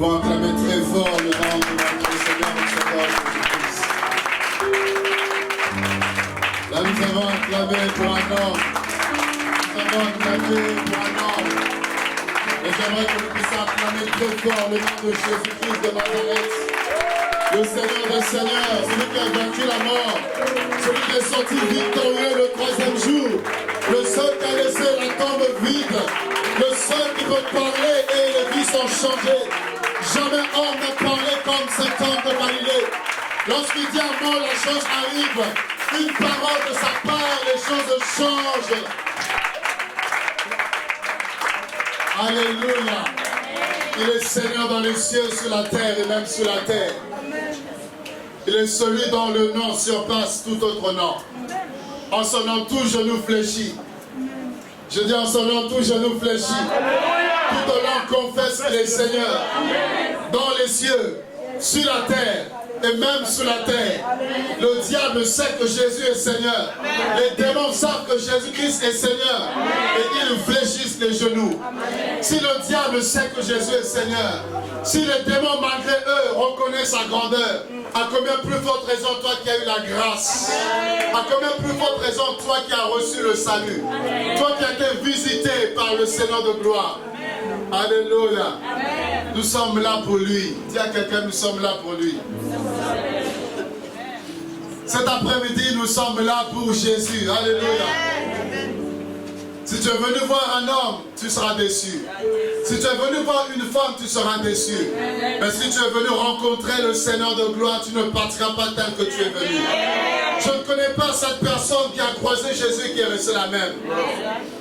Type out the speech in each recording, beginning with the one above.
pouvons acclamer très fort le nom de notre Seigneur et Sauveur Jésus-Christ. Là, nous avons acclamé pour un homme. Nous avons acclamé pour un homme. Et j'aimerais que nous puissions acclamer très fort le nom de Jésus-Christ de Nazareth. Le Seigneur des Seigneurs, celui qui a vaincu la mort, celui qui est sorti victorieux le troisième jour, le seul qui a laissé la tombe vide, le seul qui peut parler et les vies sont changées. Jamais homme n'a parlé comme cet homme de Galilée. Lorsqu'il dit un mot, la chose arrive. Une parole de sa part, les choses changent. Alléluia. Il est Seigneur dans les cieux, sur la terre et même sous la terre. Il est celui dont le nom surpasse tout autre nom. En son nom, tout genou fléchit. Je dis en son nom, tout genou fléchit. Tout au long confesse qu'il est Seigneur. Dans les cieux, sur la terre et même sous la terre. Le diable sait que Jésus est Seigneur. Les démons savent que Jésus-Christ est Seigneur. Et ils fléchissent les genoux. Si le diable sait que Jésus est Seigneur, si les démons malgré eux reconnaissent sa grandeur, à combien plus forte raison toi qui as eu la grâce? À combien plus forte raison toi qui as reçu le salut? Toi qui as été visité par le Seigneur de gloire. Alléluia. Nous sommes là pour lui. Dis à quelqu'un, nous sommes là pour lui. Cet après-midi, nous sommes là pour Jésus. Alléluia. Si tu es venu voir un homme, tu seras déçu. Si tu es venu voir une femme, tu seras déçu. Mais si tu es venu rencontrer le Seigneur de gloire, tu ne partiras pas tel que tu es venu. Je ne connais pas cette personne qui a croisé Jésus qui est resté la même.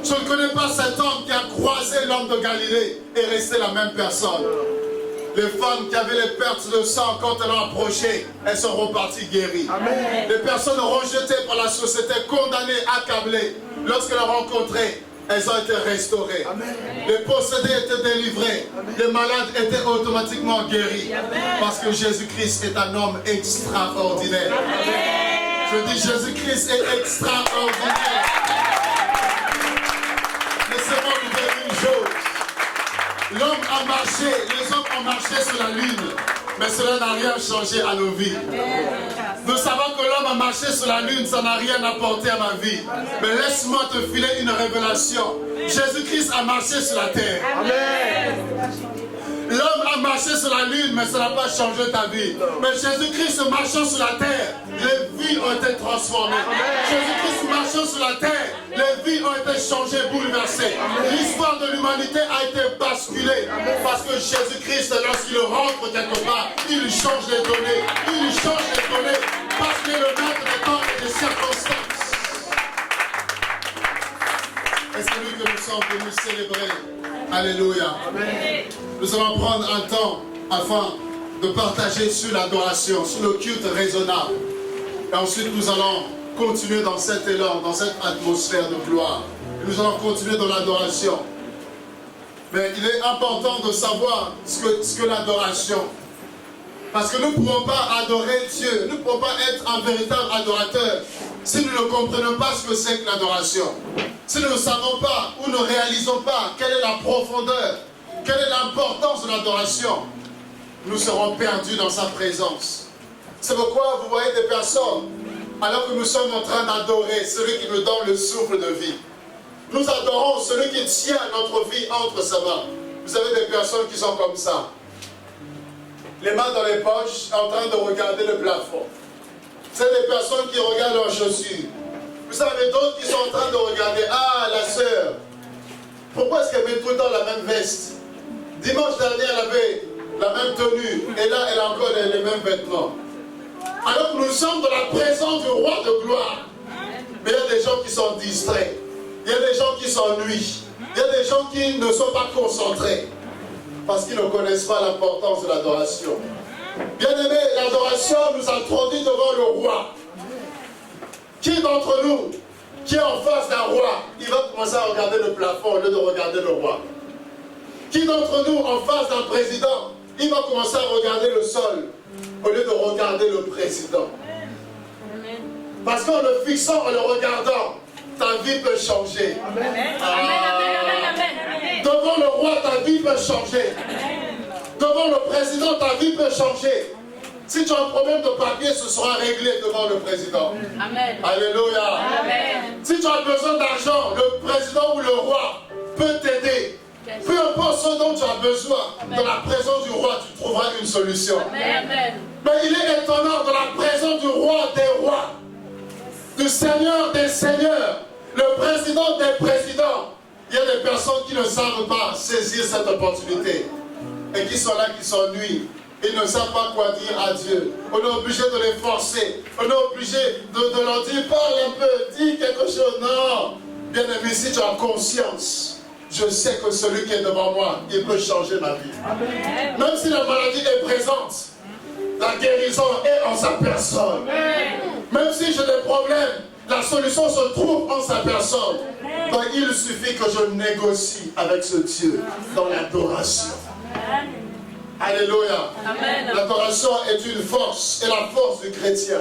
Je ne connais pas cet homme qui a croisé l'homme de Galilée et est resté la même personne. Les femmes qui avaient les pertes de sang, quand elles ont approché, elles sont reparties guéries. Amen. Les personnes rejetées par la société, condamnées, accablées, lorsqu'elles ont rencontré, elles ont été restaurées. Amen. Les possédés étaient délivrés. Amen. Les malades étaient automatiquement guéris. Amen. Parce que Jésus-Christ est un homme extraordinaire. Amen. Je dis Jésus-Christ est extraordinaire. Laissez-moi vous dire une chose. L'homme a marché, les hommes ont marché sur la lune, mais cela n'a rien changé à nos vies. Nous savons que l'homme a marché sur la lune, ça n'a rien apporté à ma vie. Mais laisse-moi te filer une révélation. Jésus-Christ a marché sur la terre. Amen. L'homme a marché sur la lune, mais ça n'a pas changé ta vie. Mais Jésus-Christ marchant sur la terre, les vies ont été transformées. Jésus-Christ marchant sur la terre, les vies ont été changées, bouleversées. L'histoire de l'humanité a été basculée. Parce que Jésus-Christ, lorsqu'il rentre quelque part, il change les données. Il change les données. Parce qu'il est le maître des temps et des circonstances. Et c'est lui que nous sommes venus célébrer. Alléluia. Amen. Nous allons prendre un temps afin de partager sur l'adoration, sur le culte raisonnable. Et ensuite nous allons continuer dans cet élan, dans cette atmosphère de gloire. Et nous allons continuer dans l'adoration. Mais il est important de savoir ce que l'adoration. Parce que nous ne pouvons pas adorer Dieu, nous ne pouvons pas être un véritable adorateur si nous ne comprenons pas ce que c'est que l'adoration. Si nous ne savons pas ou ne réalisons pas quelle est la profondeur, quelle est l'importance de l'adoration, nous serons perdus dans sa présence. C'est pourquoi vous voyez des personnes, alors que nous sommes en train d'adorer celui qui nous donne le souffle de vie. Nous adorons celui qui tient notre vie entre ses mains. Vous avez des personnes qui sont comme ça. Les mains dans les poches, en train de regarder le plafond. C'est des personnes qui regardent leurs chaussures. Vous avez d'autres qui sont en train de regarder, ah, la sœur, pourquoi est-ce qu'elle met tout le temps la même veste? Dimanche dernier, elle avait la même tenue, et là, elle a encore les mêmes vêtements. Alors que nous sommes dans la présence du roi de gloire. Mais il y a des gens qui sont distraits. Il y a des gens qui s'ennuient. Il y a des gens qui ne sont pas concentrés. Parce qu'ils ne connaissent pas l'importance de l'adoration. Bien-aimés, l'adoration nous introduit devant le roi. Qui d'entre nous, qui est en face d'un roi, il va commencer à regarder le plafond au lieu de regarder le roi? Qui d'entre nous, en face d'un président, il va commencer à regarder le sol au lieu de regarder le président? Parce qu'en le fixant, en le regardant, ta vie peut changer. Amen. Devant le roi, ta vie peut changer. Devant devant le président, ta vie peut changer. Si tu as un problème de papier, ce sera réglé devant le président. Amen. Alléluia. Amen. Si tu as besoin d'argent, le président ou le roi peut t'aider. Peu importe ce dont tu as besoin, dans la présence du roi, tu trouveras une solution. Amen. Mais il est étonnant, dans la présence du roi des rois, du Seigneur des seigneurs, le président des présidents, il y a des personnes qui ne savent pas saisir cette opportunité et qui sont là, qui s'ennuient. Ils ne savent pas quoi dire à Dieu. On est obligé de les forcer. On est obligé de leur dire, parle un peu, dis quelque chose. Non. Bien aimé, si tu as conscience, je sais que celui qui est devant moi, il peut changer ma vie. Amen. Même si la maladie est présente, la guérison est en sa personne. Amen. Même si j'ai des problèmes, la solution se trouve en sa personne. Donc il suffit que je négocie avec ce Dieu dans l'adoration. Alléluia. L'adoration est une force, et la force du chrétien.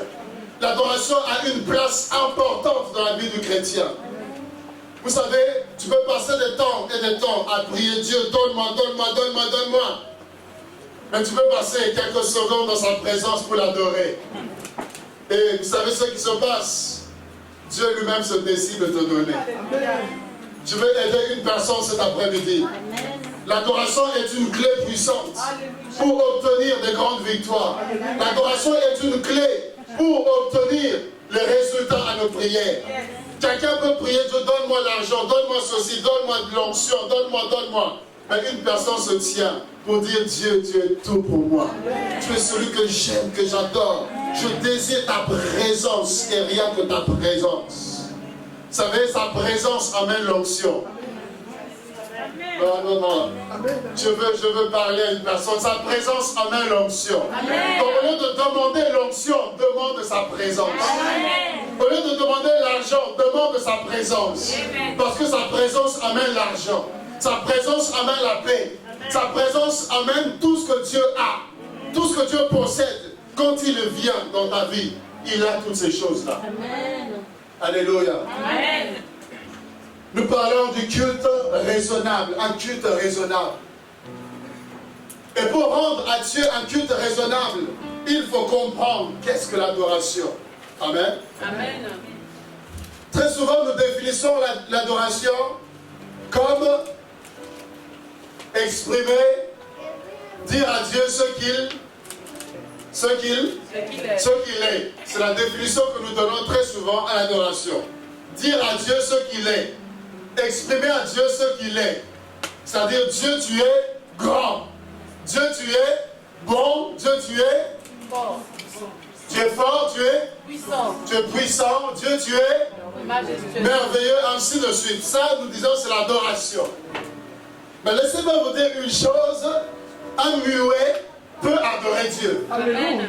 L'adoration a une place importante dans la vie du chrétien. Vous savez, tu peux passer des temps et des temps à prier Dieu, donne-moi, donne-moi, donne-moi, donne-moi. Mais tu peux passer quelques secondes dans sa présence pour l'adorer. Et vous savez ce qui se passe? Dieu lui-même se décide de te donner. Je vais aider une personne cet après-midi. L'adoration est une clé puissante pour obtenir de grandes victoires. L'adoration est une clé pour obtenir les résultats à nos prières. Quelqu'un peut prier Dieu, donne-moi l'argent, donne-moi ceci, donne-moi de l'onction, donne-moi, donne-moi. Mais une personne se tient pour dire Dieu, tu es tout pour moi. Tu es celui que j'aime, que j'adore. Je désire ta présence et rien que ta présence. Vous savez, sa présence amène l'onction. Non, non, non. Je veux parler à une personne. Sa présence amène l'onction. Donc, au lieu de demander l'onction, demande sa présence. Amen. Au lieu de demander l'argent, demande sa présence. Amen. Parce que sa présence amène l'argent. Sa présence amène la paix. Amen. Sa présence amène tout ce que Dieu a. Tout ce que Dieu possède. Quand il vient dans ta vie, il a toutes ces choses-là. Alléluia. Amen. Nous parlons du culte raisonnable, un culte raisonnable. Et pour rendre à Dieu un culte raisonnable, il faut comprendre qu'est-ce que l'adoration. Amen. Amen. Très souvent, nous définissons l'adoration comme exprimer, dire à Dieu ce qu'il est. C'est la définition que nous donnons très souvent à l'adoration. Dire à Dieu ce qu'il est. Exprimer à Dieu ce qu'il est. C'est-à-dire, Dieu, tu es grand. Dieu, tu es bon. Dieu, tu es fort. Tu es fort, tu es puissant. Tu es puissant. Dieu, tu es merveilleux, ainsi de suite. Ça, nous disons, c'est l'adoration. Mais laissez-moi vous dire une chose. Un muet peut adorer Dieu. Amen.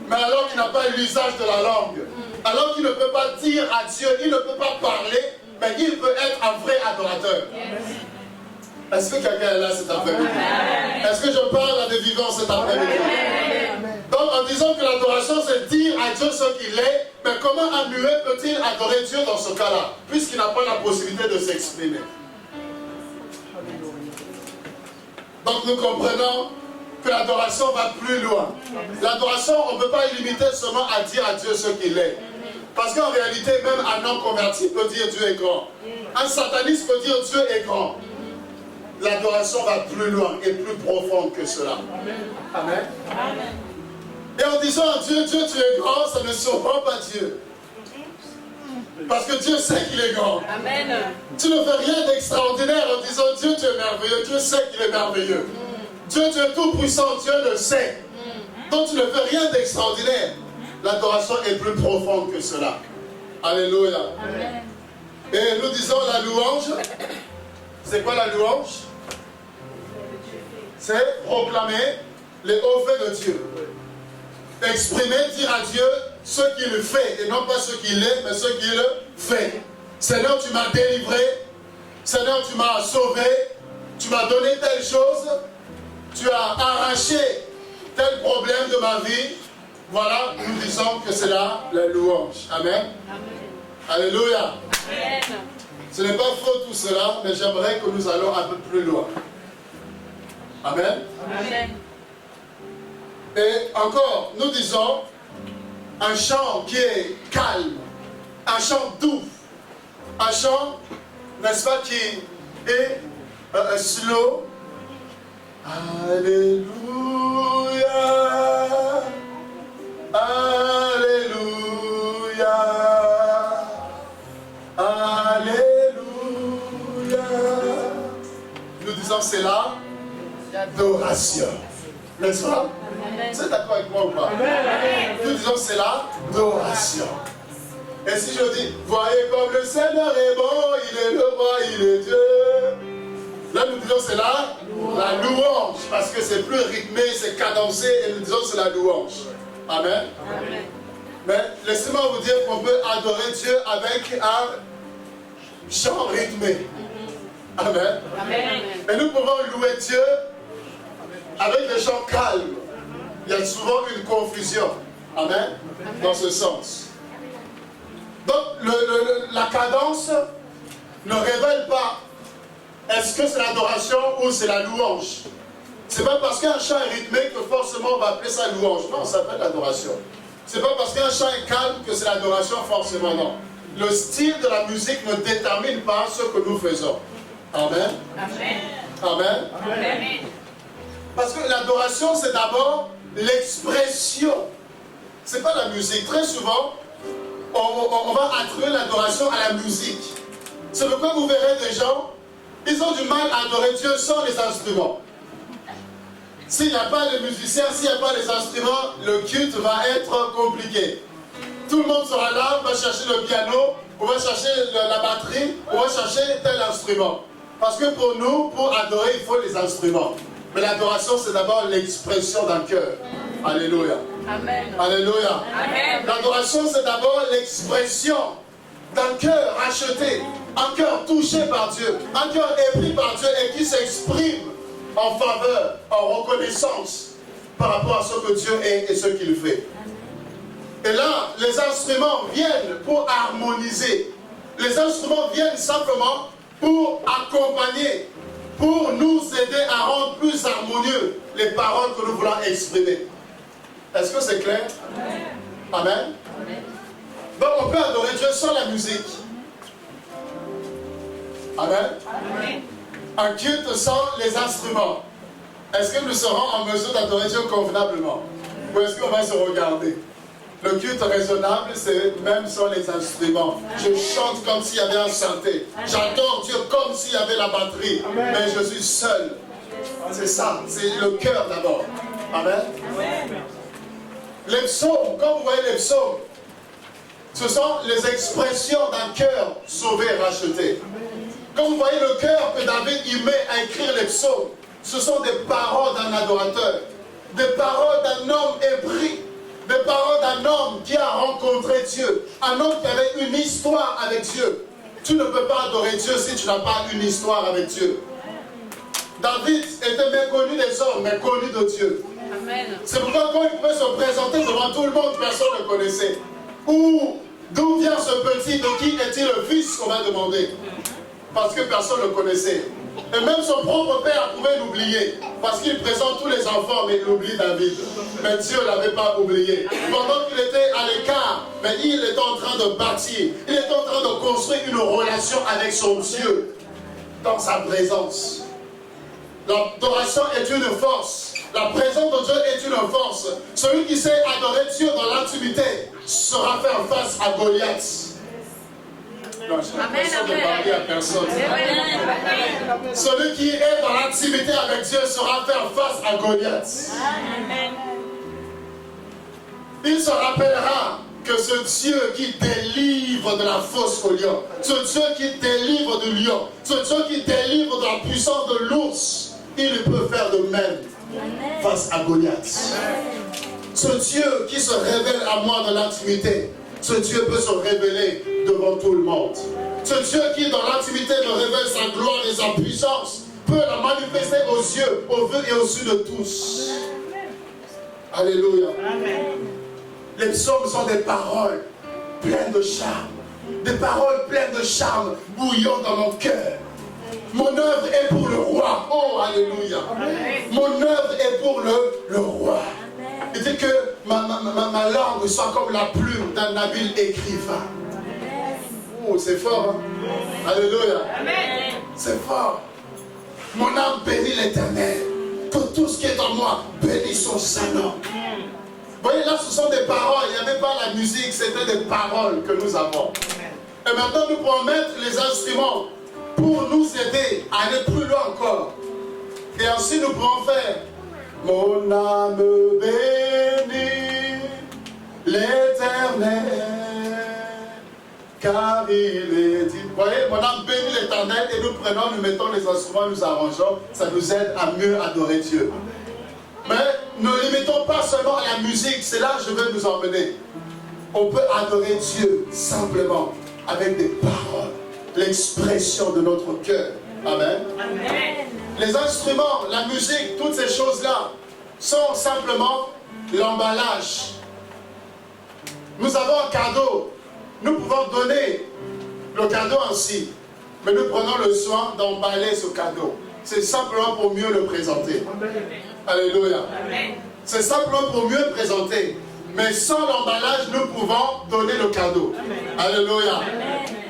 Mais alors qu'il n'a pas l'usage de la langue. Alors qu'il ne peut pas dire à Dieu, il ne peut pas parler, mais il peut être un vrai adorateur. Est-ce que quelqu'un est là cet après-midi? Est-ce que je parle à des vivants cet après-midi? Donc en disant que l'adoration c'est dire à Dieu ce qu'il est, mais comment un muet peut-il adorer Dieu dans ce cas-là, puisqu'il n'a pas la possibilité de s'exprimer? Donc nous comprenons que l'adoration va plus loin. L'adoration, on ne peut pas limiter seulement à dire à Dieu ce qu'il est. Parce qu'en réalité, même un non converti peut dire Dieu est grand. Un sataniste peut dire Dieu est grand. L'adoration va plus loin et plus profonde que cela. Amen. Amen. Et en disant à Dieu, Dieu tu es grand, ça ne surprend pas Dieu. Parce que Dieu sait qu'il est grand. Amen. Tu ne fais rien d'extraordinaire en disant Dieu tu es merveilleux. Dieu sait qu'il est merveilleux. Dieu tu es tout puissant, Dieu le sait. Donc tu ne fais rien d'extraordinaire. L'adoration est plus profonde que cela. Alléluia. Amen. Et nous disons la louange. C'est quoi la louange? C'est proclamer les hauts faits de Dieu. Exprimer, dire à Dieu ce qu'il fait, et non pas ce qu'il est, mais ce qu'il fait. Seigneur, tu m'as délivré. Seigneur, tu m'as sauvé. Tu m'as donné telle chose. Tu as arraché tel problème de ma vie. Voilà, nous disons que c'est là la louange. Amen. Amen. Alléluia. Amen. Ce n'est pas faux tout cela, mais j'aimerais que nous allons un peu plus loin. Amen. Amen. Et encore, nous disons un chant qui est calme, un chant doux, un chant, n'est-ce pas, qui est slow. Alléluia, Alléluia, Alléluia. Nous disons c'est là l'adoration. N'est-ce pas? Vous êtes d'accord avec moi ou pas? Nous disons c'est l'adoration. Et si je dis, voyez comme le Seigneur est bon, il est le roi, il est Dieu. Là nous disons c'est la louange, parce que c'est plus rythmé, c'est cadencé, et nous disons c'est la louange. Amen. Amen. Mais laissez-moi vous dire qu'on peut adorer Dieu avec un chant rythmé. Amen. Amen. Et nous pouvons louer Dieu avec des chants calmes. Il y a souvent une confusion. Amen. Dans ce sens. Donc la cadence ne révèle pas est-ce que c'est l'adoration ou c'est la louange. C'est pas parce qu'un chant est rythmé que forcément on va appeler ça louange. Non, ça s'appelle l'adoration. C'est pas parce qu'un chant est calme que c'est l'adoration forcément, non. Le style de la musique ne détermine pas ce que nous faisons. Amen. Amen. Amen. Amen. Parce que l'adoration, c'est d'abord l'expression. C'est pas la musique. Très souvent, on va attribuer l'adoration à la musique. C'est pourquoi vous verrez des gens, ils ont du mal à adorer Dieu sans les instruments. S'il n'y a pas de musiciens, s'il n'y a pas les instruments, le culte va être compliqué. Tout le monde sera là, on va chercher le piano, on va chercher la batterie, on va chercher tel instrument. Parce que pour nous, pour adorer, il faut les instruments. Mais l'adoration, c'est d'abord l'expression d'un cœur. Alléluia. Amen. Alléluia. Amen. L'adoration, c'est d'abord l'expression d'un cœur racheté, un cœur touché par Dieu, un cœur épris par Dieu et qui s'exprime en faveur, en reconnaissance par rapport à ce que Dieu est et ce qu'il fait. Et là, les instruments viennent pour harmoniser. Les instruments viennent simplement pour accompagner, pour nous aider à rendre plus harmonieux les paroles que nous voulons exprimer. Est-ce que c'est clair? Amen. Amen. Donc on peut adorer Dieu sans la musique. Amen. Amen. Un culte sans les instruments. Est-ce que nous serons en mesure d'adorer Dieu convenablement? Ou est-ce qu'on va se regarder? Le culte raisonnable, c'est même sans les instruments. Je chante comme s'il y avait un synthé. J'adore Dieu comme s'il y avait la batterie. Amen. Mais je suis seul. C'est ça, c'est le cœur d'abord. Amen. Amen. Les psaumes, quand vous voyez les psaumes, ce sont les expressions d'un cœur sauvé et racheté. Quand vous voyez le cœur que David y met à écrire les psaumes, ce sont des paroles d'un adorateur, des paroles d'un homme épris, des paroles d'un homme qui a rencontré Dieu, un homme qui avait une histoire avec Dieu. Tu ne peux pas adorer Dieu si tu n'as pas une histoire avec Dieu. David était méconnu des hommes, mais connu de Dieu. C'est pourquoi quand il pouvait se présenter devant tout le monde, personne ne le connaissait. D'où vient ce petit? De qui est-il le fils qu'on va demander? Parce que personne ne le connaissait. Et même son propre père pouvait l'oublier. Parce qu'il présente tous les enfants, mais il oublie David. Mais Dieu ne l'avait pas oublié. Pendant qu'il était à l'écart, mais il était en train de bâtir. Il était en train de construire une relation avec son Dieu. Dans sa présence. L'adoration est une force. La présence de Dieu est une force. Celui qui sait adorer Dieu dans l'intimité sera faire face à Goliath. Non, j'ai l'impression de parler à personne. Celui qui est dans l'intimité avec Dieu sera faire face à Goliath. Il se rappellera que ce Dieu qui délivre de la fosse au lion, ce Dieu qui délivre du lion, ce Dieu qui délivre de la puissance de l'ours, il peut faire de même face à Goliath. Ce Dieu qui se révèle à moi dans l'intimité, ce Dieu peut se révéler devant tout le monde. Ce Dieu qui dans l'intimité me révèle sa gloire et sa puissance peut la manifester aux yeux, aux vues et aux yeux de tous. Alléluia. Les psaumes sont des paroles pleines de charme. Des paroles pleines de charme bouillant dans mon cœur. Mon œuvre est pour le roi. Oh, alléluia. Mon œuvre est pour le roi. Il dit que ma langue soit comme la plume d'un habile écrivain. Oh, c'est fort, hein? Alléluia. C'est fort. Mon âme bénit l'Éternel. Que tout ce qui est en moi bénisse son saint nom. Vous voyez, là, ce sont des paroles. Il n'y avait pas la musique, c'était des paroles que nous avons. Et maintenant, nous pouvons mettre les instruments pour nous aider à aller plus loin encore. Et ainsi, nous pouvons faire mon âme bénit l'Éternel, car il est dit. Vous voyez, mon âme bénit l'Éternel, et nous prenons, nous mettons les instruments, nous arrangeons, ça nous aide à mieux adorer Dieu. Mais ne limitons pas seulement à la musique, c'est là que je veux nous emmener. On peut adorer Dieu simplement avec des paroles, l'expression de notre cœur. Amen. Amen. Les instruments, la musique, toutes ces choses-là sont simplement l'emballage. Nous avons un cadeau. Nous pouvons donner le cadeau ainsi, mais nous prenons le soin d'emballer ce cadeau. C'est simplement pour mieux le présenter. Alléluia. C'est simplement pour mieux le présenter. Mais sans l'emballage, nous pouvons donner le cadeau. Alléluia.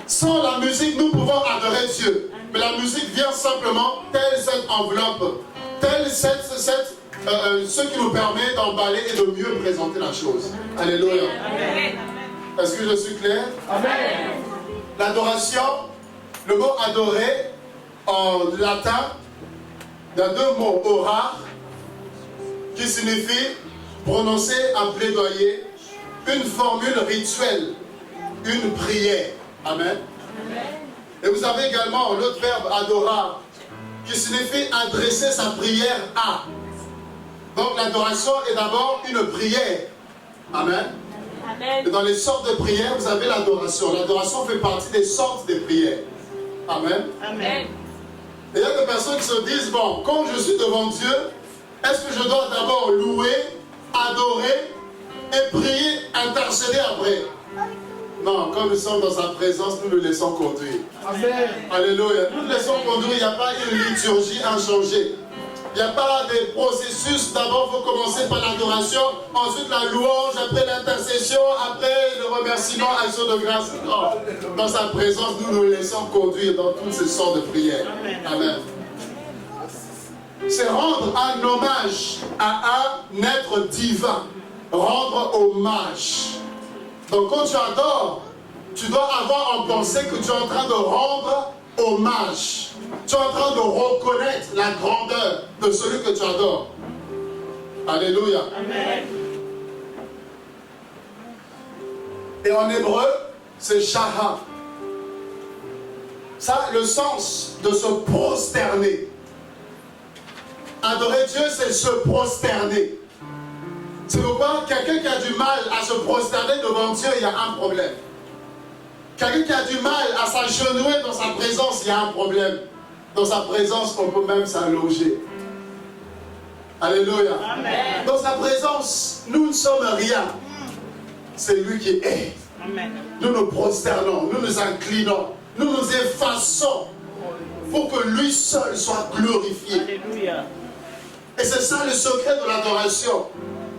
Sans la musique, nous pouvons adorer Dieu. Mais la musique vient simplement, telle cette enveloppe, telle ce qui nous permet d'emballer et de mieux présenter la chose. Alléluia. Est-ce que je suis clair? Amen. L'adoration, le mot adorer en latin, il y a deux mots, ora, qui signifie prononcer un plaidoyer, une formule rituelle, une prière. Amen. Et vous avez également l'autre verbe adora, qui signifie adresser sa prière à. Donc l'adoration est d'abord une prière. Amen. Et dans les sortes de prières, vous avez l'adoration. L'adoration fait partie des sortes de prières. Amen. Amen. Et il y a des personnes qui se disent, bon, quand je suis devant Dieu, est-ce que je dois d'abord louer, adorer et prier, intercéder après? Non, quand nous sommes dans sa présence, nous nous laissons conduire. Amen. Alléluia. Nous nous laissons conduire, il n'y a pas une liturgie inchangée. Il n'y a pas des processus. D'abord, il faut commencer par l'adoration, ensuite la louange, après l'intercession, après le remerciement, action de grâce. Non. Dans sa présence, nous nous laissons conduire dans toutes ces sortes de prières. Amen. C'est rendre un hommage à un être divin. Rendre hommage. Donc quand tu adores, tu dois avoir en pensée que tu es en train de rendre hommage. Tu es en train de reconnaître la grandeur de celui que tu adores. Alléluia. Amen. Et en hébreu, c'est shaha. Ça, le sens de se prosterner. Adorer Dieu, c'est se prosterner. C'est pourquoi quelqu'un qui a du mal à se prosterner devant Dieu, il y a un problème. Quelqu'un qui a du mal à s'agenouiller dans sa présence, il y a un problème. Dans sa présence, on peut même s'allonger. Alléluia. Amen. Dans sa présence, nous ne sommes rien. C'est lui qui est. Amen. Nous nous prosternons, nous nous inclinons, nous nous effaçons pour que lui seul soit glorifié. Alléluia. Et c'est ça le secret de l'adoration.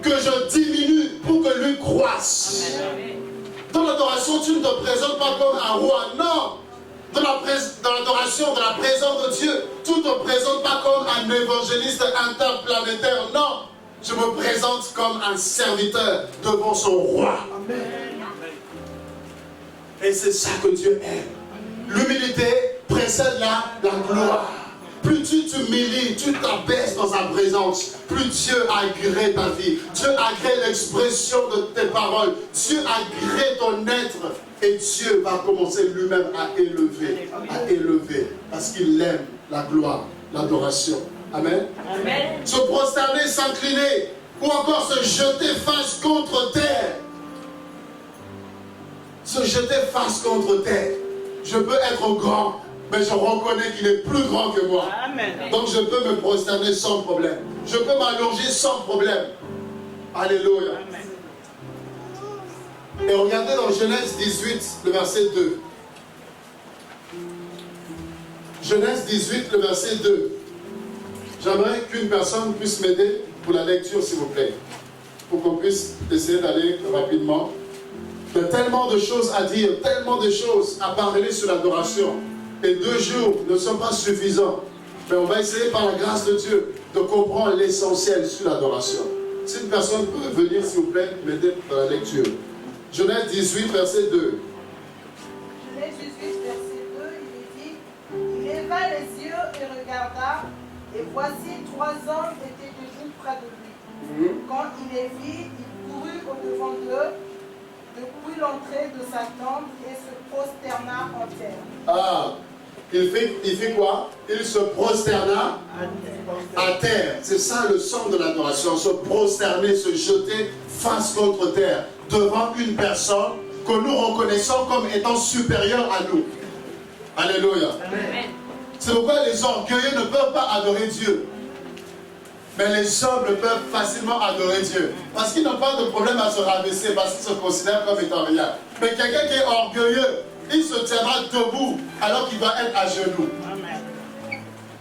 Que je diminue pour que lui croisse. Amen. Dans l'adoration, tu ne te présentes pas comme un roi, non. Dans l'adoration, dans la présence de Dieu, tu ne te présentes pas comme un évangéliste interplanétaire, non. Je me présente comme un serviteur devant son roi. Amen. Et c'est ça que Dieu aime. L'humilité précède la gloire. Plus tu t'humilies, tu t'abaisses dans sa présence, plus Dieu agrée ta vie. Dieu agrée l'expression de tes paroles. Dieu agrée ton être. Et Dieu va commencer lui-même à élever. Parce qu'il aime la gloire, l'adoration. Amen. Amen. Se prosterner, s'incliner, ou encore se jeter face contre terre. Se jeter face contre terre. Je peux être grand, mais je reconnais qu'il est plus grand que moi. Amen. Donc je peux me prosterner sans problème. Je peux m'allonger sans problème. Alléluia. Amen. Et regardez dans Genèse 18, le verset 2. Genèse 18, le verset 2. J'aimerais qu'une personne puisse m'aider pour la lecture, s'il vous plaît. Pour qu'on puisse essayer d'aller rapidement. Il y a tellement de choses à dire, tellement de choses à parler sur l'adoration. Et 2 jours ne sont pas suffisants. Mais on va essayer par la grâce de Dieu de comprendre l'essentiel sur l'adoration. Si une personne peut venir, s'il vous plaît, m'aider dans la lecture. Genèse 18, verset 2. Genèse 18, verset 2, il est dit, il leva les yeux et regarda, et voici 3 hommes étaient debout près de lui. Quand il les vit, il courut au-devant d'eux, depuis l'entrée de sa tente, et se prosterna en terre. Ah, il fait quoi? Il se prosterna à terre. C'est ça le sens de l'adoration. Se prosterner, se jeter face contre terre, devant une personne que nous reconnaissons comme étant supérieure à nous. Alléluia. C'est pourquoi les orgueilleux ne peuvent pas adorer Dieu. Mais les hommes peuvent facilement adorer Dieu. Parce qu'ils n'ont pas de problème à se rabaisser, parce qu'ils se considèrent comme étant rien. Mais quelqu'un qui est orgueilleux, il se tiendra debout alors qu'il va être à genoux.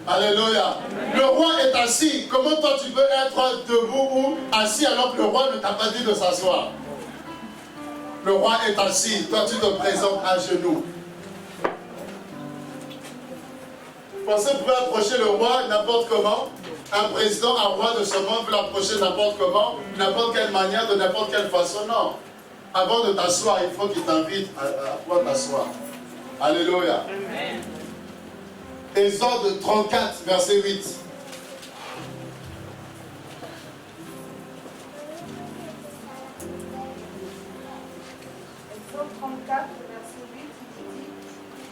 Alléluia. Le roi est assis. Comment toi tu peux être debout ou assis alors que le roi ne t'a pas dit de s'asseoir? Le roi est assis. Toi tu te présentes à genoux. Vous pensez que vous pouvez approcher le roi n'importe comment? Un président, un roi de ce monde peut l'approcher n'importe comment, n'importe quelle manière, de n'importe quelle façon. Non. Avant de t'asseoir, il faut qu'il t'invite à pouvoir t'asseoir. Alléluia. Amen. Exode 34, verset 8. Exode 34, verset 8, il dit,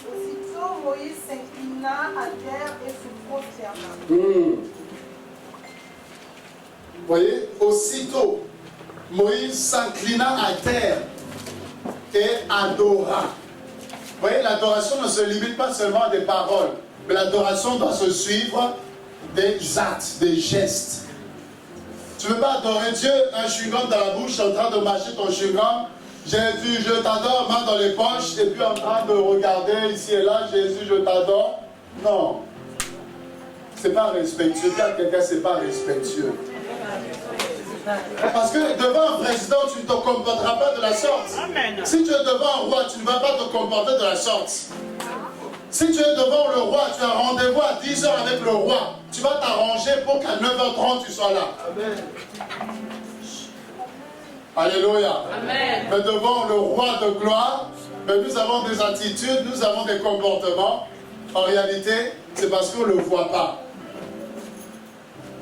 aussitôt Moïse s'inclina à terre et se prosterna. Vous voyez, aussitôt, Moïse s'inclina à terre et adora. Vous voyez, l'adoration ne se limite pas seulement à des paroles, mais l'adoration doit se suivre des actes, des gestes. Tu ne veux pas adorer Dieu, un chewing-gum dans la bouche, en train de mâcher ton chewing-gum. Jésus, je t'adore, main dans les poches, et puis en train de regarder ici et là, Jésus, je t'adore. Non. C'est pas respectueux. Quand quelqu'un, c'est pas respectueux. Parce que devant un président, tu ne te comporteras pas de la sorte. Amen. Si tu es devant un roi, tu ne vas pas te comporter de la sorte. Si tu es devant le roi, tu as rendez-vous à 10h avec le roi. Tu vas t'arranger pour qu'à 9h30 tu sois là. Amen. Alléluia. Amen. Mais devant le roi de gloire, mais nous avons des attitudes, nous avons des comportements. En réalité, c'est parce qu'on ne le voit pas.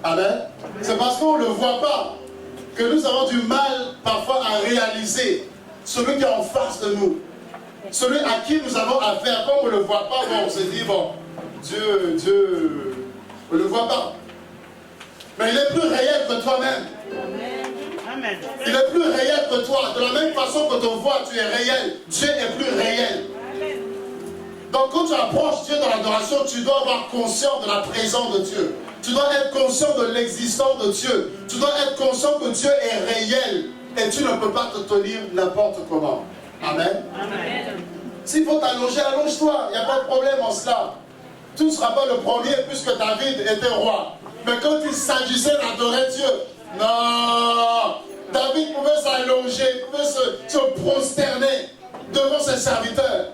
Amen. C'est parce qu'on ne le voit pas que nous avons du mal parfois à réaliser celui qui est en face de nous. Celui à qui nous avons affaire. Comme on ne le voit pas, bon, on se dit, bon, Dieu, on ne le voit pas. Mais il est plus réel que toi-même. Amen. Il est plus réel que toi. De la même façon que ton voix, tu es réel. Dieu est plus réel. Amen. Donc quand tu approches Dieu dans l'adoration, tu dois avoir conscience de la présence de Dieu. Tu dois être conscient de l'existence de Dieu. Tu dois être conscient que Dieu est réel. Et tu ne peux pas te tenir n'importe comment. Amen. Amen. S'il faut t'allonger, allonge-toi. Il n'y a pas de problème en cela. Tu ne seras pas le premier puisque David était roi. Mais quand il s'agissait d'adorer Dieu, non. David pouvait s'allonger, pouvait se prosterner devant ses serviteurs.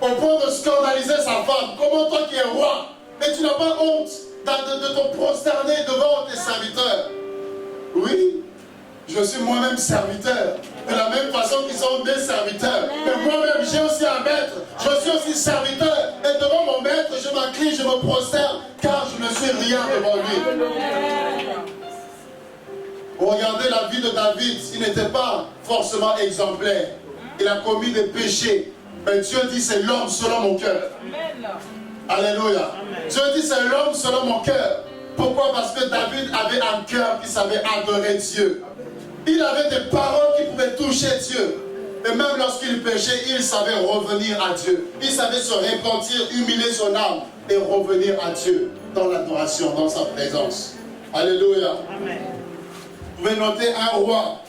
Au point de scandaliser sa femme. Comment toi qui es roi, et tu n'as pas honte de te prosterner devant tes serviteurs? Oui, je suis moi-même serviteur. De la même façon qu'ils sont mes serviteurs. Mais moi-même, j'ai aussi un maître. Je suis aussi serviteur. Et devant mon maître, je m'incline, je me prosterne, car je ne suis rien devant lui. Regardez la vie de David. Il n'était pas forcément exemplaire. Il a commis des péchés. Mais Dieu dit, c'est l'homme selon mon cœur. Alléluia. Dieu dit, c'est l'homme selon mon cœur. Pourquoi? Parce que David avait un cœur qui savait adorer Dieu. Il avait des paroles qui pouvaient toucher Dieu. Et même lorsqu'il péchait, il savait revenir à Dieu. Il savait se repentir, humilier son âme et revenir à Dieu dans l'adoration, dans sa présence. Alléluia. Amen. Vous pouvez noter un roi.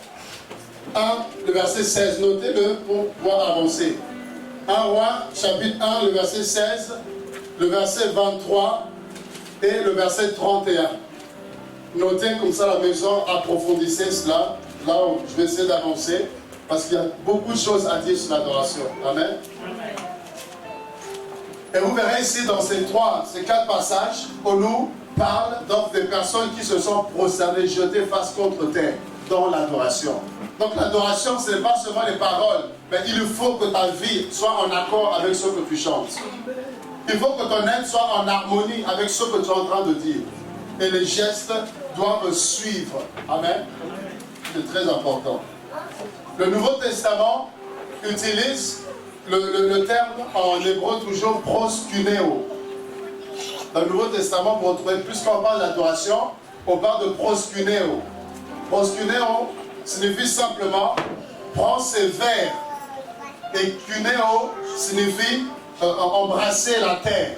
1, le verset 16. Notez-le pour pouvoir avancer. 1 roi, chapitre 1, le verset 16. le verset 23 et le verset 31. Notez comme ça la maison, approfondissez cela. Là, je vais essayer d'avancer parce qu'il y a beaucoup de choses à dire sur l'adoration. Amen. Et vous verrez ici dans ces 4 passages, on nous parle donc des personnes qui se sont prosternées, jetées face contre terre dans l'adoration. Donc l'adoration, ce n'est pas seulement les paroles, mais il faut que ta vie soit en accord avec ce que tu chantes. Il faut que ton être soit en harmonie avec ce que tu es en train de dire. Et les gestes doivent suivre. Amen. C'est très important. Le Nouveau Testament utilise le terme en hébreu toujours proskuneo. Dans le Nouveau Testament, vous retrouvez, puisqu'on parle d'adoration, on parle de proskuneo. Proskuneo signifie simplement prendre ses vers. Et kuneo signifie embrasser la terre.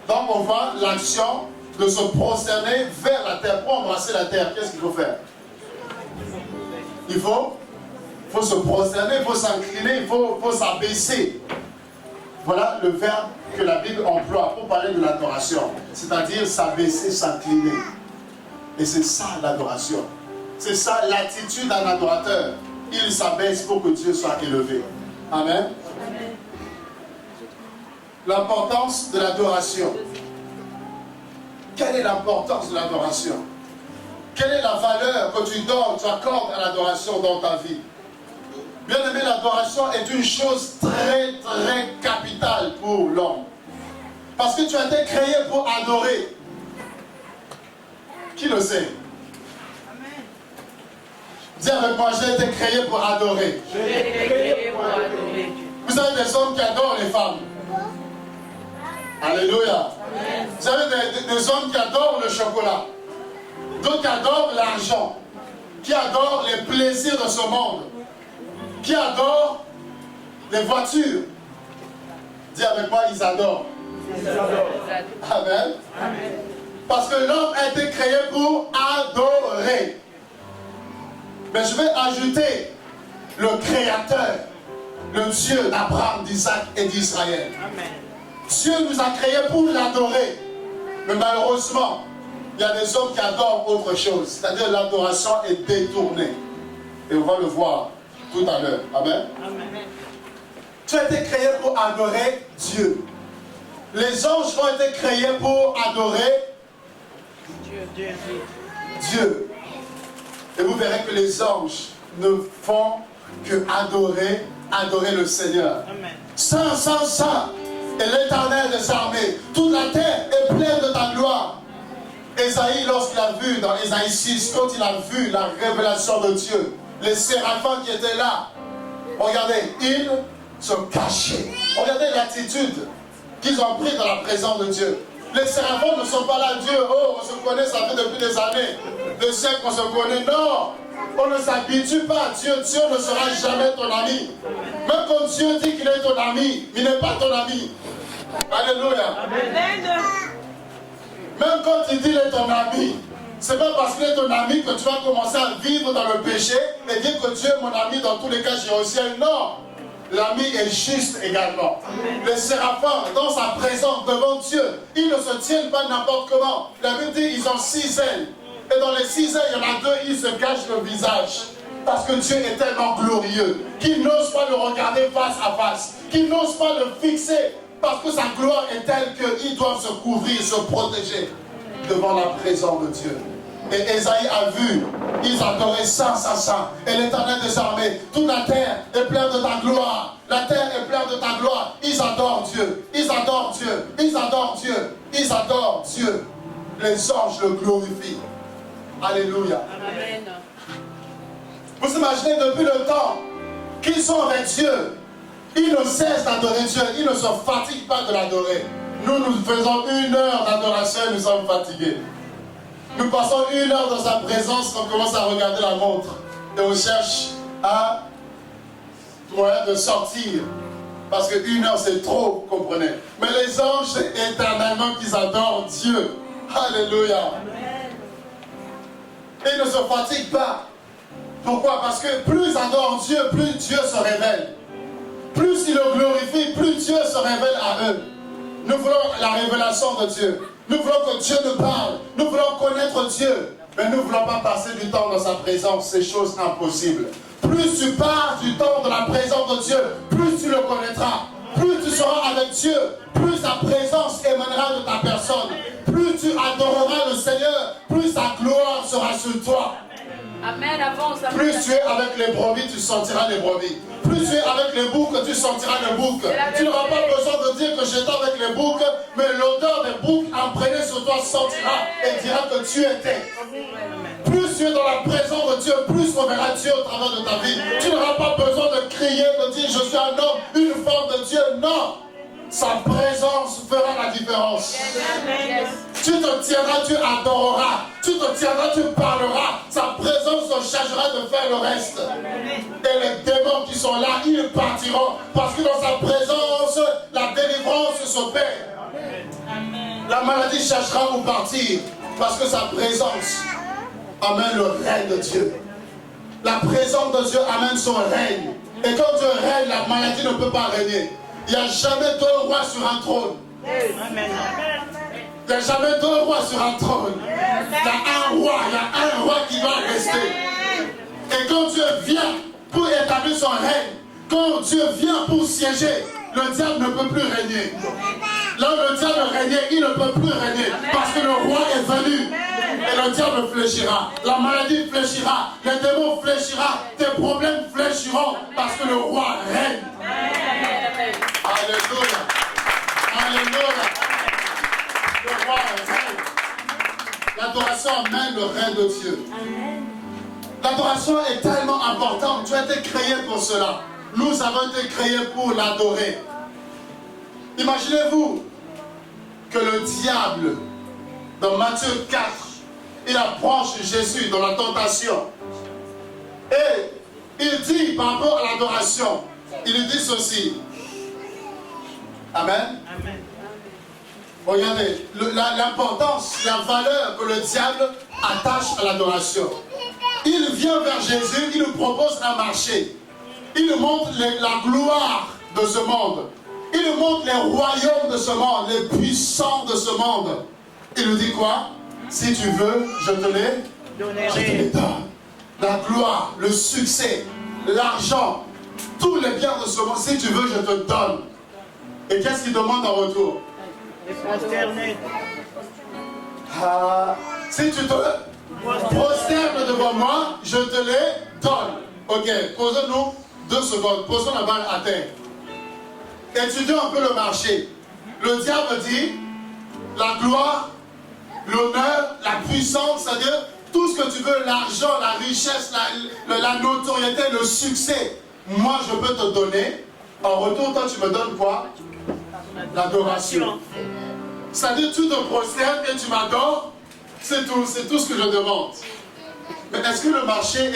Donc on voit l'action de se prosterner vers la terre. Pour embrasser la terre, qu'est-ce qu'il faut faire? Il faut se prosterner, il faut s'incliner, il faut s'abaisser. Voilà le verbe que la Bible emploie pour parler de l'adoration. C'est-à-dire s'abaisser, s'incliner. Et c'est ça l'adoration. C'est ça l'attitude d'un adorateur. Il s'abaisse pour que Dieu soit élevé. Amen. L'importance de l'adoration. Quelle est l'importance de l'adoration? Quelle est la valeur que tu donnes, tu accordes à l'adoration dans ta vie? Bien aimé, l'adoration est une chose très, très capitale pour l'homme. Parce que tu as été créé pour adorer. Qui le sait? Amen. Dis avec moi, j'ai été créé pour adorer. J'ai été créé pour adorer. Vous avez des hommes qui adorent les femmes. Alléluia. Amen. Vous avez des hommes qui adorent le chocolat. D'autres qui adorent l'argent. Qui adorent les plaisirs de ce monde. Qui adorent les voitures. Dis avec moi, ils adorent. Ils adorent. Amen. Amen. Parce que l'homme a été créé pour adorer. Mais je vais ajouter le Créateur, le Dieu d'Abraham, d'Isaac et d'Israël. Dieu nous a créés pour l'adorer. Mais malheureusement, il y a des hommes qui adorent autre chose. C'est-à-dire l'adoration est détournée. Et on va le voir tout à l'heure. Amen. Amen. Tu as été créé pour adorer Dieu. Les anges ont été créés pour adorer Dieu. Et vous verrez que les anges ne font que adorer le Seigneur. Amen. Saint, saint, saint est l'Éternel des armées. Toute la terre est pleine de ta gloire. Ésaïe, lorsqu'il a vu dans Ésaïe 6, quand il a vu la révélation de Dieu, les séraphins qui étaient là, regardez, ils se cachaient. Regardez l'attitude qu'ils ont pris dans la présence de Dieu. Les séraphins ne sont pas là, Dieu, oh, on se connaît, ça fait depuis des années, des siècles qu'on se connaît. Non, on ne s'habitue pas à Dieu. Dieu ne sera jamais ton ami. Même quand Dieu dit qu'il est ton ami, il n'est pas ton ami. Alléluia. Amen. Même quand il dit qu'il est ton ami, c'est pas parce qu'il est ton ami que tu vas commencer à vivre dans le péché et dire que Dieu est mon ami, dans tous les cas j'irai au ciel. Non, l'ami est juste également. Amen. Les séraphins, dans sa présence devant Dieu, ils ne se tiennent pas n'importe comment. La Bible dit qu'ils ont 6 ailes. Et dans les 6 ailes, il y en a 2, ils se cachent le visage. Parce que Dieu est tellement glorieux qu'ils n'osent pas le regarder face à face, qu'ils n'osent pas le fixer. Parce que sa gloire est telle qu'ils doivent se couvrir, se protéger devant la présence de Dieu. Et Ésaïe a vu, ils adoraient saint, saint, saint. Et l'Éternel des armées, toute la terre est pleine de ta gloire. La terre est pleine de ta gloire. Ils adorent Dieu, ils adorent Dieu, ils adorent Dieu, ils adorent Dieu. Les anges le glorifient. Alléluia. Amen. Vous imaginez depuis le temps qu'ils sont avec Dieu. Ils ne cessent d'adorer Dieu, ils ne se fatiguent pas de l'adorer. Nous faisons 1 heure d'adoration et nous sommes fatigués. Nous passons 1 heure dans sa présence, on commence à regarder la montre. Et on cherche un moyen de sortir. Parce que 1 heure c'est trop, vous comprenez. Mais les anges, c'est éternellement qu'ils adorent Dieu. Alléluia. Et ils ne se fatiguent pas. Pourquoi? Parce que plus ils adorent Dieu, plus Dieu se révèle. Plus ils le glorifient, plus Dieu se révèle à eux. Nous voulons la révélation de Dieu. Nous voulons que Dieu nous parle. Nous voulons connaître Dieu. Mais nous ne voulons pas passer du temps dans sa présence. C'est chose impossible. Plus tu passes du temps dans la présence de Dieu, plus tu le connaîtras. Plus tu seras avec Dieu, plus sa présence émanera de ta personne. Plus tu adoreras le Seigneur, plus sa gloire sera sur toi. Amen. Avance. Plus tu es avec les brebis, tu sentiras les brebis. Plus tu es avec les boucs, tu sentiras les boucs. Tu n'auras pas besoin de dire que j'étais avec les boucs, mais l'odeur des boucs imprégnée sur toi sentira et dira que tu étais. Plus tu es dans la présence de Dieu, plus on verra Dieu au travers de ta vie. Tu n'auras pas besoin de crier, de dire je suis un homme, une femme de Dieu. Non! Sa présence fera la différence. Tu te tiendras, tu adoreras. Tu te tiendras, tu parleras. Sa présence te chargera de faire le reste. Et les démons qui sont là, ils partiront. Parce que dans sa présence, la délivrance s'opère. La maladie cherchera où partir. Parce que sa présence amène le règne de Dieu. La présence de Dieu amène son règne. Et quand Dieu règne, la maladie ne peut pas régner. Il n'y a jamais deux rois sur un trône. Il n'y a jamais deux rois sur un trône. Il y a un roi qui va rester. Et quand Dieu vient pour établir son règne, quand Dieu vient pour siéger, le diable ne peut plus régner. Là où le diable régnait, il ne peut plus régner. Parce que le roi est venu. Et le diable fléchira. La maladie fléchira. Les démons fléchira. Tes problèmes fléchiront. Parce que le roi règne. Alléluia. Alléluia. Le roi règne. L'adoration amène le règne de Dieu. L'adoration est tellement importante. Tu as été créé pour cela. Nous avons été créés pour l'adorer. Imaginez-vous que le diable, dans Matthieu 4, il approche Jésus dans la tentation. Et il dit par rapport à l'adoration, il lui dit ceci. Amen. Amen. Regardez, l'importance, la valeur que le diable attache à l'adoration. Il vient vers Jésus, il lui propose un marché. Il lui montre la gloire de ce monde. Il lui montre les royaumes de ce monde, les puissants de ce monde. Il lui dit quoi? Si tu veux, je te les donne. La gloire, le succès, l'argent, tous les biens de ce monde, si tu veux, je te donne. Et qu'est-ce qu'il demande en retour? Si tu te prosternes devant moi, je te les donne. Ok, posons-nous 2 secondes, posons la balle à terre. Étudions un peu le marché. Le diable dit la gloire, l'honneur, la puissance, c'est-à-dire tout ce que tu veux, l'argent, la richesse, la notoriété, le succès. Moi, je peux te donner. En retour, toi, tu me donnes quoi? L'adoration. C'est-à-dire, tu te prosternes et tu m'adores. C'est tout ce que je demande. Mais est-ce que le marché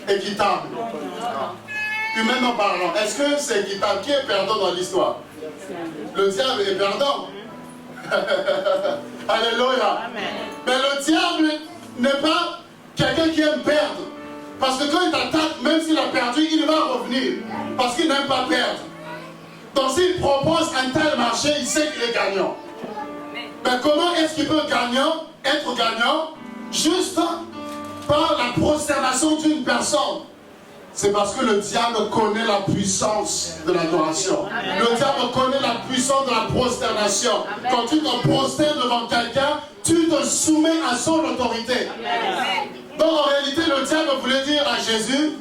est équitable? Humainement parlant, est-ce que c'est équitable? Qui est perdant dans l'histoire? Le diable est perdant. Alléluia. Mais le diable n'est pas quelqu'un qui aime perdre. Parce que quand il t'attaque, même s'il a perdu, il va revenir. Parce qu'il n'aime pas perdre. Donc s'il propose un tel marché, il sait qu'il est gagnant. Mais comment est-ce qu'il peut être gagnant? Juste par la prosternation d'une personne. C'est parce que le diable connaît la puissance de l'adoration. Le diable connaît la puissance de la prosternation. Amen. Quand tu te prosternes devant quelqu'un, tu te soumets à son autorité. Amen. Donc en réalité, le diable voulait dire à Jésus,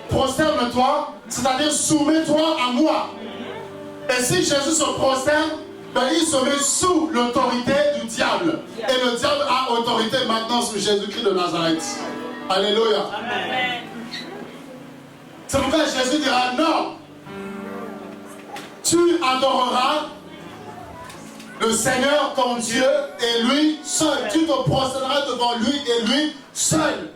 prosterne-toi, c'est-à-dire soumets-toi à moi. Et si Jésus se prosterne, ben, il se met sous l'autorité du diable. Et le diable a autorité maintenant sur Jésus-Christ de Nazareth. Alléluia. Amen. C'est pourquoi Jésus dira non. Tu adoreras le Seigneur ton Dieu et lui seul. Tu te prosterneras devant lui et lui seul.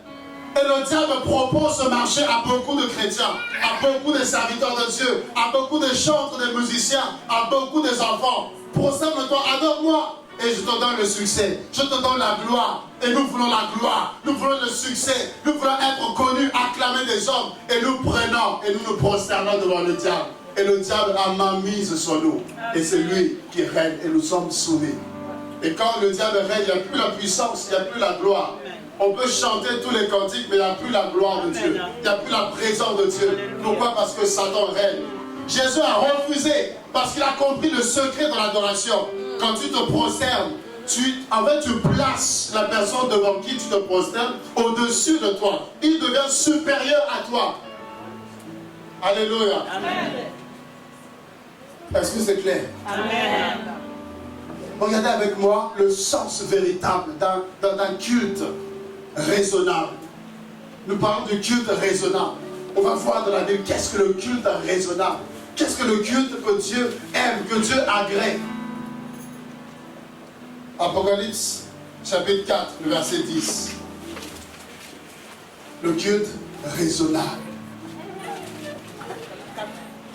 Et le diable propose ce marché à beaucoup de chrétiens, à beaucoup de serviteurs de Dieu, à beaucoup de chantres, de musiciens, à beaucoup des enfants. Prosterne-toi, adore-moi. Et je te donne le succès, je te donne la gloire. Et nous voulons la gloire, nous voulons le succès, nous voulons être connus, acclamés des hommes. Et nous prenons et nous nous prosternons devant le diable. Et le diable a main mise sur nous. Et c'est lui qui règne et nous sommes soumis. Et quand le diable règne, il n'y a plus la puissance, il n'y a plus la gloire. On peut chanter tous les cantiques, mais il n'y a plus la gloire de Dieu. Il n'y a plus la présence de Dieu. Pourquoi? Parce que Satan règne. Jésus a refusé parce qu'il a compris le secret de l'adoration. Quand tu te prosternes, tu places la personne devant qui tu te prosternes au-dessus de toi. Il devient supérieur à toi. Alléluia. Amen. Est-ce que c'est clair? Amen. Regardez avec moi le sens véritable d'un culte raisonnable. Nous parlons du culte raisonnable. On va voir dans la Bible qu'est-ce que le culte raisonnable. Qu'est-ce que le culte que Dieu aime, que Dieu agrée. Apocalypse, chapitre 4, le verset 10. Le culte raisonnable.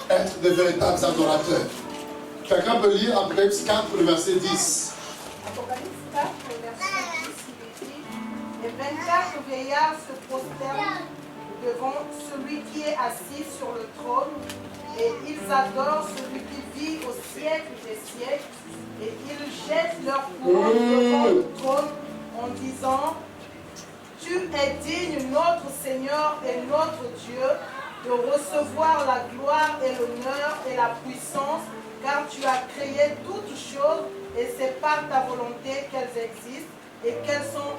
Être de véritables adorateurs. Quelqu'un peut lire Apocalypse 4, le verset 10. Apocalypse 4, le verset 10, il est dit: les 24 vieillards se prosternent devant celui qui est assis sur le trône, et ils adorent celui qui vit au siècle des siècles, et ils jettent leur couronne devant le trône en disant: tu es digne, notre Seigneur et notre Dieu, de recevoir la gloire et l'honneur et la puissance, car tu as créé toutes choses, et c'est par ta volonté qu'elles existent et qu'elles ont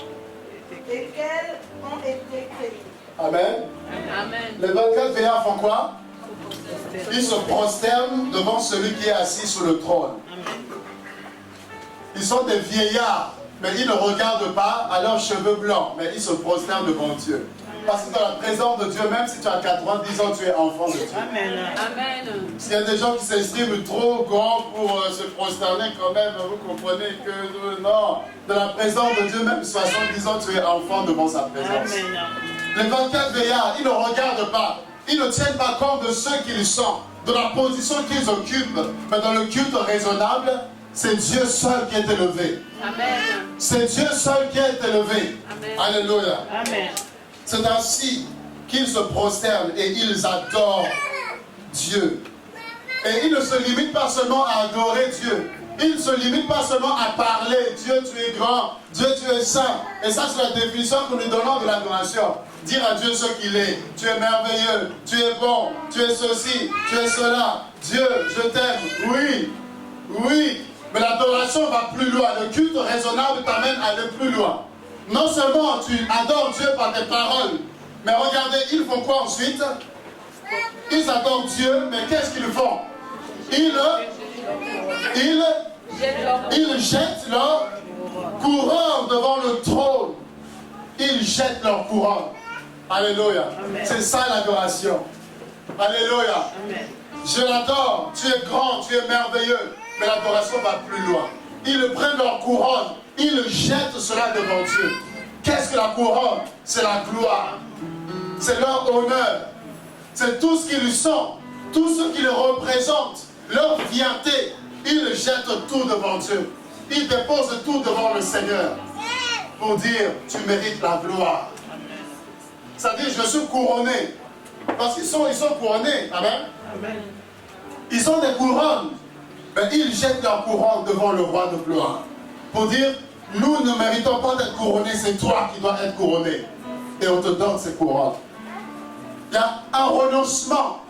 été créées. Amen. Amen. Les 24 vieillards font quoi? Ils se prosternent devant celui qui est assis sur le trône. Ils sont des vieillards, mais ils ne regardent pas à leurs cheveux blancs, mais ils se prosternent devant Dieu. Parce que dans la présence de Dieu, même si tu as 90 ans, tu es enfant de Dieu. Amen. Amen. S'il y a des gens qui s'estiment trop grands pour se prosterner quand même, vous comprenez que non. Dans la présence de Dieu, même 70 ans, tu es enfant devant sa présence. Amen. Les 24 veillards, ils ne regardent pas. Ils ne tiennent pas compte de ceux qu'ils sont, de la position qu'ils occupent. Mais dans le culte raisonnable, c'est Dieu seul qui est élevé. Amen. C'est Dieu seul qui est élevé. Amen. Alléluia. Amen. C'est ainsi qu'ils se prosternent et ils adorent Dieu. Et ils ne se limitent pas seulement à adorer Dieu. Ils ne se limitent pas seulement à parler. Dieu, tu es grand. Dieu, tu es saint. Et ça, c'est la définition que nous donnons de l'adoration. Dire à Dieu ce qu'il est. Tu es merveilleux. Tu es bon. Tu es ceci. Tu es cela. Dieu, je t'aime. Oui. Oui. Mais l'adoration va plus loin. Le culte raisonnable t'amène à aller plus loin. Non seulement tu adores Dieu par tes paroles, mais regardez, ils font quoi ensuite? Ils adorent Dieu, mais qu'est-ce qu'ils font? Ils jettent leur couronne devant le trône. Ils jettent leur couronne. Alléluia. C'est ça l'adoration. Alléluia. Amen. Je l'adore. Tu es grand, tu es merveilleux. Mais l'adoration va plus loin. Ils prennent leur couronne. Ils jettent cela devant Dieu. Qu'est-ce que la couronne? C'est la gloire. C'est leur honneur. C'est tout ce qu'ils sont. Tout ce qu'ils représentent. Leur fierté. Ils jettent tout devant Dieu. Ils déposent tout devant le Seigneur. Pour dire, tu mérites la gloire. Ça dit, je suis couronné. Parce qu'ils sont couronnés. Amen. Amen. Ils ont des couronnes. Mais ils jettent leur couronne devant le roi de gloire. Pour dire, nous ne méritons pas d'être couronnés, c'est toi qui dois être couronné. Et on te donne ces couronnes. Il y a un renoncement.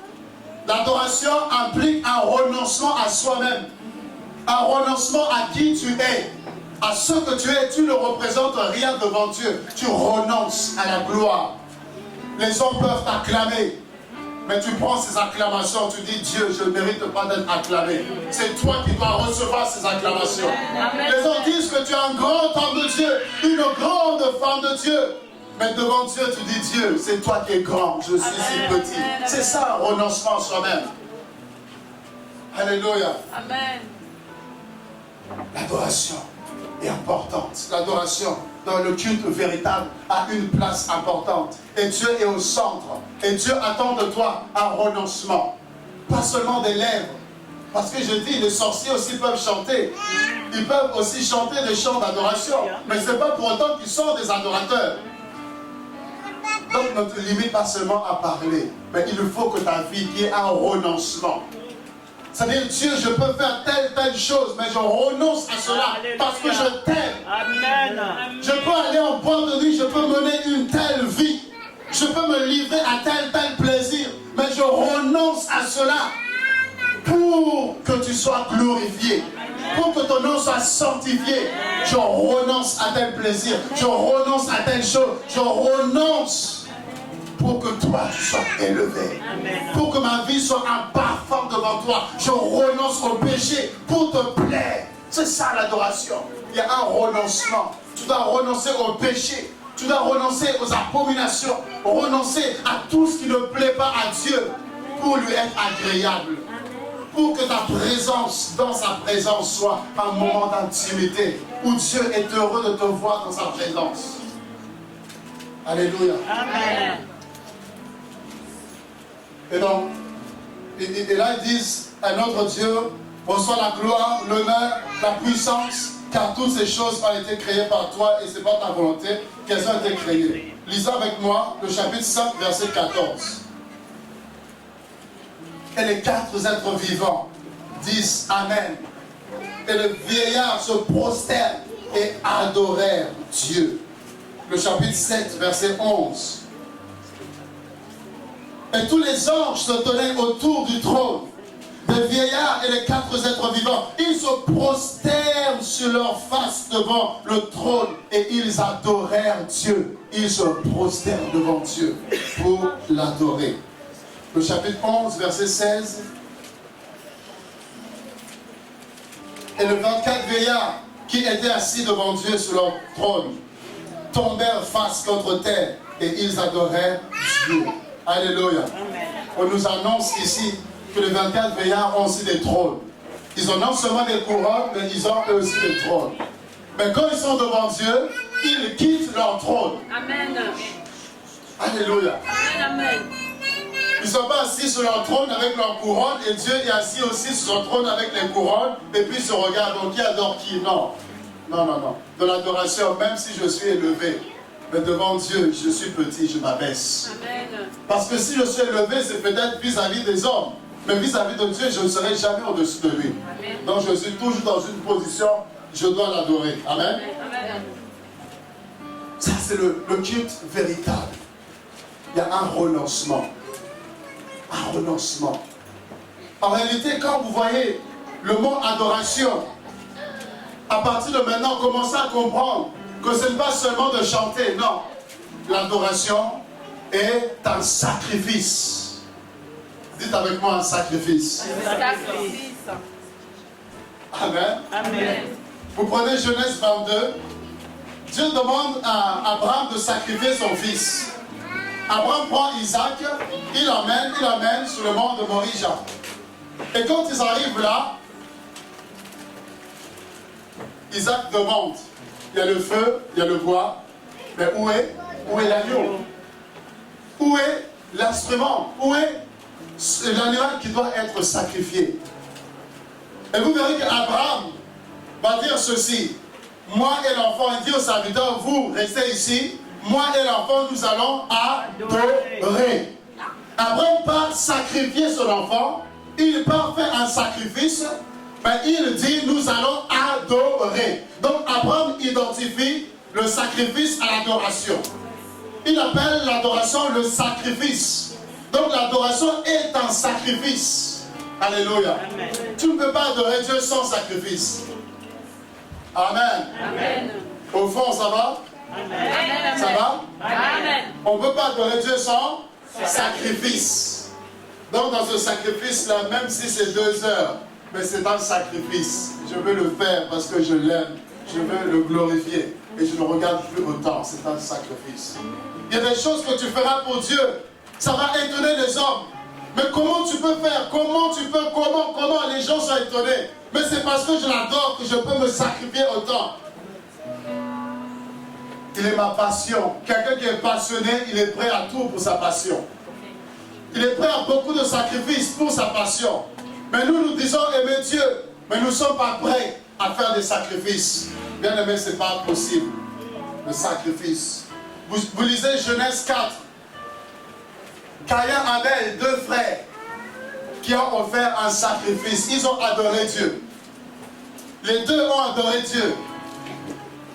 L'adoration implique un renoncement à soi-même. Un renoncement à qui tu es. À ce que tu es, tu ne représentes rien devant Dieu. Tu renonces à la gloire. Les hommes peuvent t'acclamer. Mais tu prends ces acclamations, tu dis Dieu, je ne mérite pas d'être acclamé. C'est toi qui dois recevoir ces acclamations. Amen. Les gens disent que tu es un grand homme de Dieu, une grande femme de Dieu. Mais devant Dieu, tu dis Dieu, c'est toi qui es grand, je suis si petit. C'est ça un renoncement à soi-même. Alléluia. Amen. L'adoration est importante. L'adoration dans le culte véritable a une place importante. Et Dieu est au centre. Et Dieu attend de toi un renoncement. Pas seulement des lèvres. Parce que je dis, les sorciers aussi peuvent chanter. Ils peuvent aussi chanter des chants d'adoration. Mais ce n'est pas pour autant qu'ils sont des adorateurs. Donc ne te limite pas seulement à parler. Mais il faut que ta vie ait un renoncement. C'est-à-dire, Dieu, je peux faire telle chose, mais je renonce à cela parce que je t'aime. Amen. Je peux aller en boîte de nuit, je peux mener une telle vie. Je peux me livrer à tel plaisir, mais je renonce à cela pour que tu sois glorifié, pour que ton nom soit sanctifié. Je renonce à tel plaisir, je renonce à telle chose, je renonce pour que toi tu sois élevé, pour que ma vie soit un parfum devant toi. Je renonce au péché pour te plaire. C'est ça l'adoration. Il y a un renoncement. Tu dois renoncer au péché. Tu dois renoncer aux abominations, renoncer à tout ce qui ne plaît pas à Dieu pour lui être agréable. Pour que ta présence, dans sa présence, soit un moment d'intimité où Dieu est heureux de te voir dans sa présence. Alléluia. Amen. Et donc, et là ils disent, à notre Dieu reçoit la gloire, l'honneur, la puissance, car toutes ces choses ont été créées par toi et c'est pas ta volonté qu'elles ont été créées. Lisons avec moi le chapitre 5, verset 14. Et les quatre êtres vivants disent Amen. Et le vieillard se prosterne et adorèrent Dieu. Le chapitre 7, verset 11. Et tous les anges se tenaient autour du trône, les vieillards et les quatre êtres vivants. Ils se prosternent sur leur face devant le trône et ils adorèrent Dieu. Ils se prosternent devant Dieu pour l'adorer. Le chapitre 11, verset 16. Et les 24 vieillards qui étaient assis devant Dieu sur leur trône tombèrent face contre terre et ils adorèrent Dieu. Alléluia. On nous annonce ici que les 24 vieillards ont aussi des trônes. Ils ont non seulement des couronnes, mais ils ont eux aussi des trônes. Mais quand ils sont devant Dieu, ils quittent leur trône. Amen. Alléluia. Amen. Amen. Ils ne sont pas assis sur leur trône avec leur couronne et Dieu est assis aussi sur son trône avec les couronnes et puis ils se regardent. Donc qui adore qui? Non. Non, non, non. De l'adoration, même si je suis élevé, mais devant Dieu, je suis petit, je m'abaisse. Amen. Parce que si je suis élevé, c'est peut-être vis-à-vis des hommes. Mais vis-à-vis de Dieu, je ne serai jamais au-dessus de lui. Amen. Donc je suis toujours dans une position, je dois l'adorer. Amen. Amen. Ça, c'est le culte véritable. Il y a un renoncement. Un renoncement. En réalité, quand vous voyez le mot adoration, à partir de maintenant, commencez à comprendre que ce n'est pas seulement de chanter, non. L'adoration est un sacrifice. Dites avec moi un sacrifice. Sacrifice. Amen. Amen. Vous prenez Genèse 22. Dieu demande à Abraham de sacrifier son fils. Abraham prend Isaac, il l'emmène sur le mont de Morija. Et quand ils arrivent là, Isaac demande, il y a le feu, il y a le bois, mais où est l'agneau? Où est l'instrument? Où est l'animal qui doit être sacrifié? Et vous verrez qu'Abraham va dire ceci, moi et l'enfant, il dit au serviteur, vous restez ici, moi et l'enfant, nous allons adorer. Abraham part sacrifier son enfant, il part faire un sacrifice, mais il dit, nous allons adorer. Donc Abraham identifie le sacrifice à l'adoration. Il appelle l'adoration le sacrifice. Donc l'adoration est un sacrifice. Alléluia. Amen. Tu ne peux pas adorer Dieu sans sacrifice. Amen. Amen. Au fond, ça va? Amen. Ça va? Amen. On ne peut pas adorer Dieu sans sacrifice. Donc dans ce sacrifice-là, même si c'est 2 heures, mais c'est un sacrifice. Je veux le faire parce que je l'aime. Je veux le glorifier. Et je ne regarde plus au temps. C'est un sacrifice. Il y a des choses que tu feras pour Dieu. Ça va étonner les hommes. Mais comment tu peux faire? Comment les gens sont étonnés? Mais c'est parce que je l'adore que je peux me sacrifier autant. Il est ma passion. Quelqu'un qui est passionné, il est prêt à tout pour sa passion. Il est prêt à beaucoup de sacrifices pour sa passion. Mais nous disons aimer Dieu, mais nous ne sommes pas prêts à faire des sacrifices. Bien aimé, ce n'est pas possible. Le sacrifice. Vous lisez Genèse 4. Caïn, Abel, 2 frères. qui ont offert un sacrifice. Ils ont adoré Dieu. Les deux ont adoré Dieu.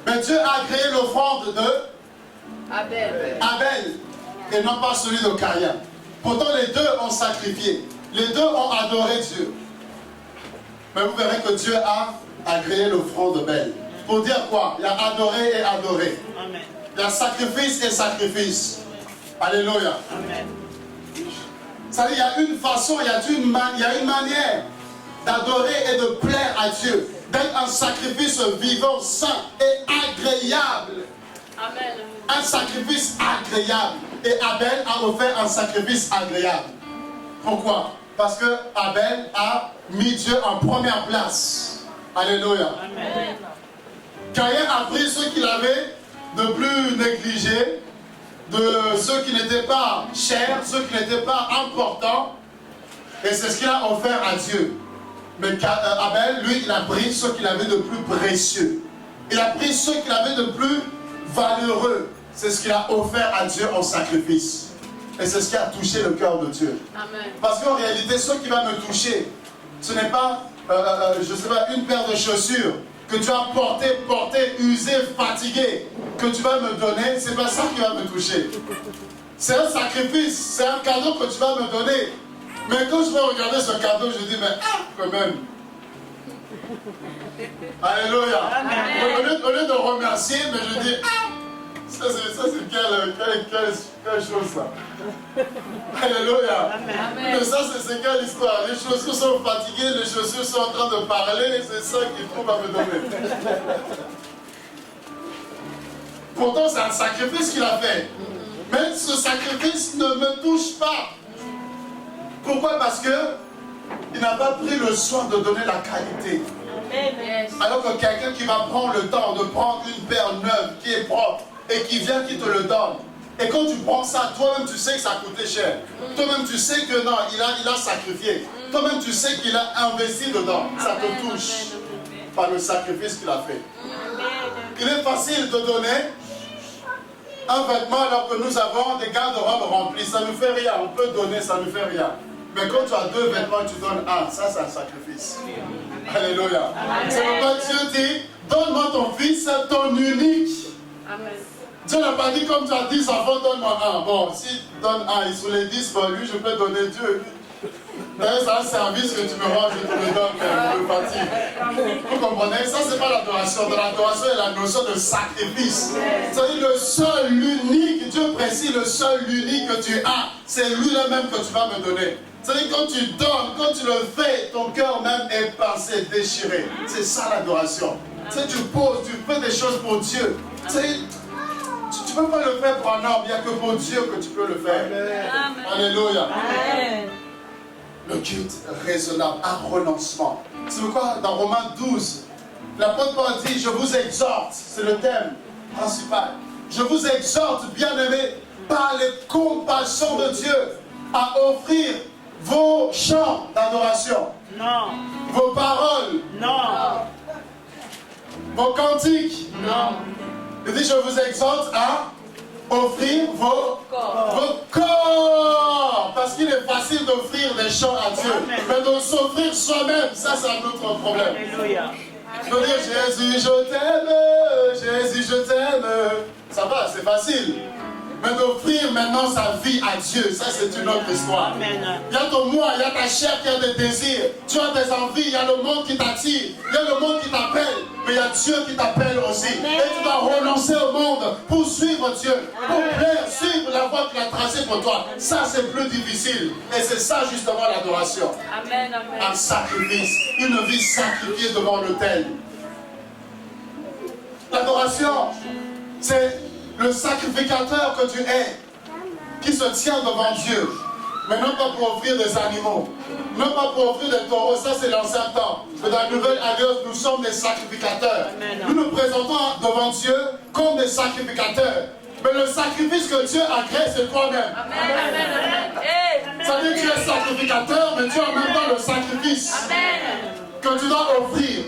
Mais Dieu a créé l'offrande de Abel et non pas celui de Caïn. Pourtant les deux ont sacrifié. Les deux ont adoré Dieu. Mais vous verrez que Dieu a agréé l'offrande d'Abel. Pour dire quoi? Il y a adoré et adoré. Amen. Il y a sacrifice et sacrifice. Alléluia. Amen. Ça veut dire, il y a une façon, il y a une manière d'adorer et de plaire à Dieu. D'être un sacrifice vivant, saint et agréable. Amen. Un sacrifice agréable. Et Abel a offert un sacrifice agréable. Pourquoi? Parce que Abel a mis Dieu en première place. Alléluia. Amen. Caïn a pris ce qu'il avait de plus négligé, de ceux qui n'étaient pas chers, ceux qui n'étaient pas importants, et c'est ce qu'il a offert à Dieu. Mais Abel, lui, il a pris ce qu'il avait de plus précieux. Il a pris ce qu'il avait de plus valeureux. C'est ce qu'il a offert à Dieu en sacrifice. Et c'est ce qui a touché le cœur de Dieu. Amen. Parce qu'en réalité, ce qui va me toucher, ce n'est pas, je ne sais pas, une paire de chaussures que tu as porté, usé, fatigué, que tu vas me donner, c'est pas ça qui va me toucher. C'est un sacrifice, c'est un cadeau que tu vas me donner. Mais quand je vais regarder ce cadeau, je dis, mais quand même. Alléluia. Au lieu de remercier, mais je dis, ça c'est quelle chose ça. Alléluia. Amen. Mais ça c'est quelle histoire. Les chaussures sont fatiguées, les chaussures sont en train de parler, c'est ça qu'il trouve à me donner. Pourtant c'est un sacrifice qu'il a fait. Mais ce sacrifice ne me touche pas. Pourquoi? Parce que il n'a pas pris le soin de donner la qualité. Yes. Alors que quelqu'un qui va prendre le temps de prendre une paire neuve qui est propre et qui vient, qui te le donne. Et quand tu prends ça, toi-même tu sais que ça a coûté cher. Toi-même tu sais que non, il a sacrifié. Toi-même tu sais qu'il a investi dedans. Ça te touche par le sacrifice qu'il a fait. Il est facile de donner un vêtement alors que nous avons des garde-robes remplis. Ça ne nous fait rien. On peut donner, ça ne fait rien. Mais quand tu as deux vêtements, tu donnes un. Ça, c'est un sacrifice. Alléluia. C'est pourquoi Dieu dit, donne-moi ton fils, ton unique. Amen. Dieu n'a pas dit comme tu as 10 enfants, donne-moi un. Bon, si tu donnes un, sur les 10, bon, lui, je peux donner Dieu. D'ailleurs, c'est un service que tu me rends, je te le donne, mais je me fatigue. Vous comprenez? Ça, c'est pas l'adoration. Dans l'adoration, il y a la notion de sacrifice. C'est-à-dire le seul, l'unique, Dieu précise, le seul, l'unique que tu as, c'est lui-même que tu vas me donner. C'est-à-dire quand tu donnes, quand tu le fais, ton cœur même est pincé, déchiré. C'est ça l'adoration. Tu poses, tu fais des choses pour Dieu. Tu ne peux pas le faire pour un homme, il n'y a que pour Dieu que tu peux le faire. Amen. Alléluia. Amen. Le culte raisonnable, un renoncement. C'est pourquoi dans Romains 12, l'apôtre Paul dit, je vous exhorte, c'est le thème principal. Je vous exhorte, bien-aimés, par les compassions de Dieu, à offrir vos chants d'adoration, Non. vos paroles, Non. vos cantiques. Non. Il dit, je vous exhorte à offrir vos corps. Parce qu'il est facile d'offrir des chants à Dieu. Amen. Mais de s'offrir soi-même, ça c'est un autre problème. Alléluia. Je veux dire, Jésus, je t'aime, Jésus, je t'aime. Ça va, c'est facile. Mais d'offrir maintenant sa vie à Dieu, ça c'est une autre histoire. Amen. Il y a ton moi, il y a ta chair qui a des désirs, tu as des envies, il y a le monde qui t'attire, il y a le monde qui t'appelle, mais il y a Dieu qui t'appelle aussi. Et tu dois renoncer au monde pour suivre Dieu, pour plaire, suivre la voie qu'il a tracée pour toi. Ça c'est plus difficile. Et c'est ça justement l'adoration. Amen. Amen. Un sacrifice, une vie sacrifiée devant l'autel. L'adoration, c'est le sacrificateur que tu es, qui se tient devant Dieu, mais non pas pour offrir des animaux, non pas pour offrir des taureaux, ça c'est l'ancien temps. Mais dans la nouvelle alliance, nous sommes des sacrificateurs. Amen. Nous nous présentons devant Dieu comme des sacrificateurs. Mais le sacrifice que Dieu a créé, c'est toi-même. Amen. Amen. Amen. Ça veut dire que tu es sacrificateur, mais tu as en même temps le sacrifice que tu dois offrir.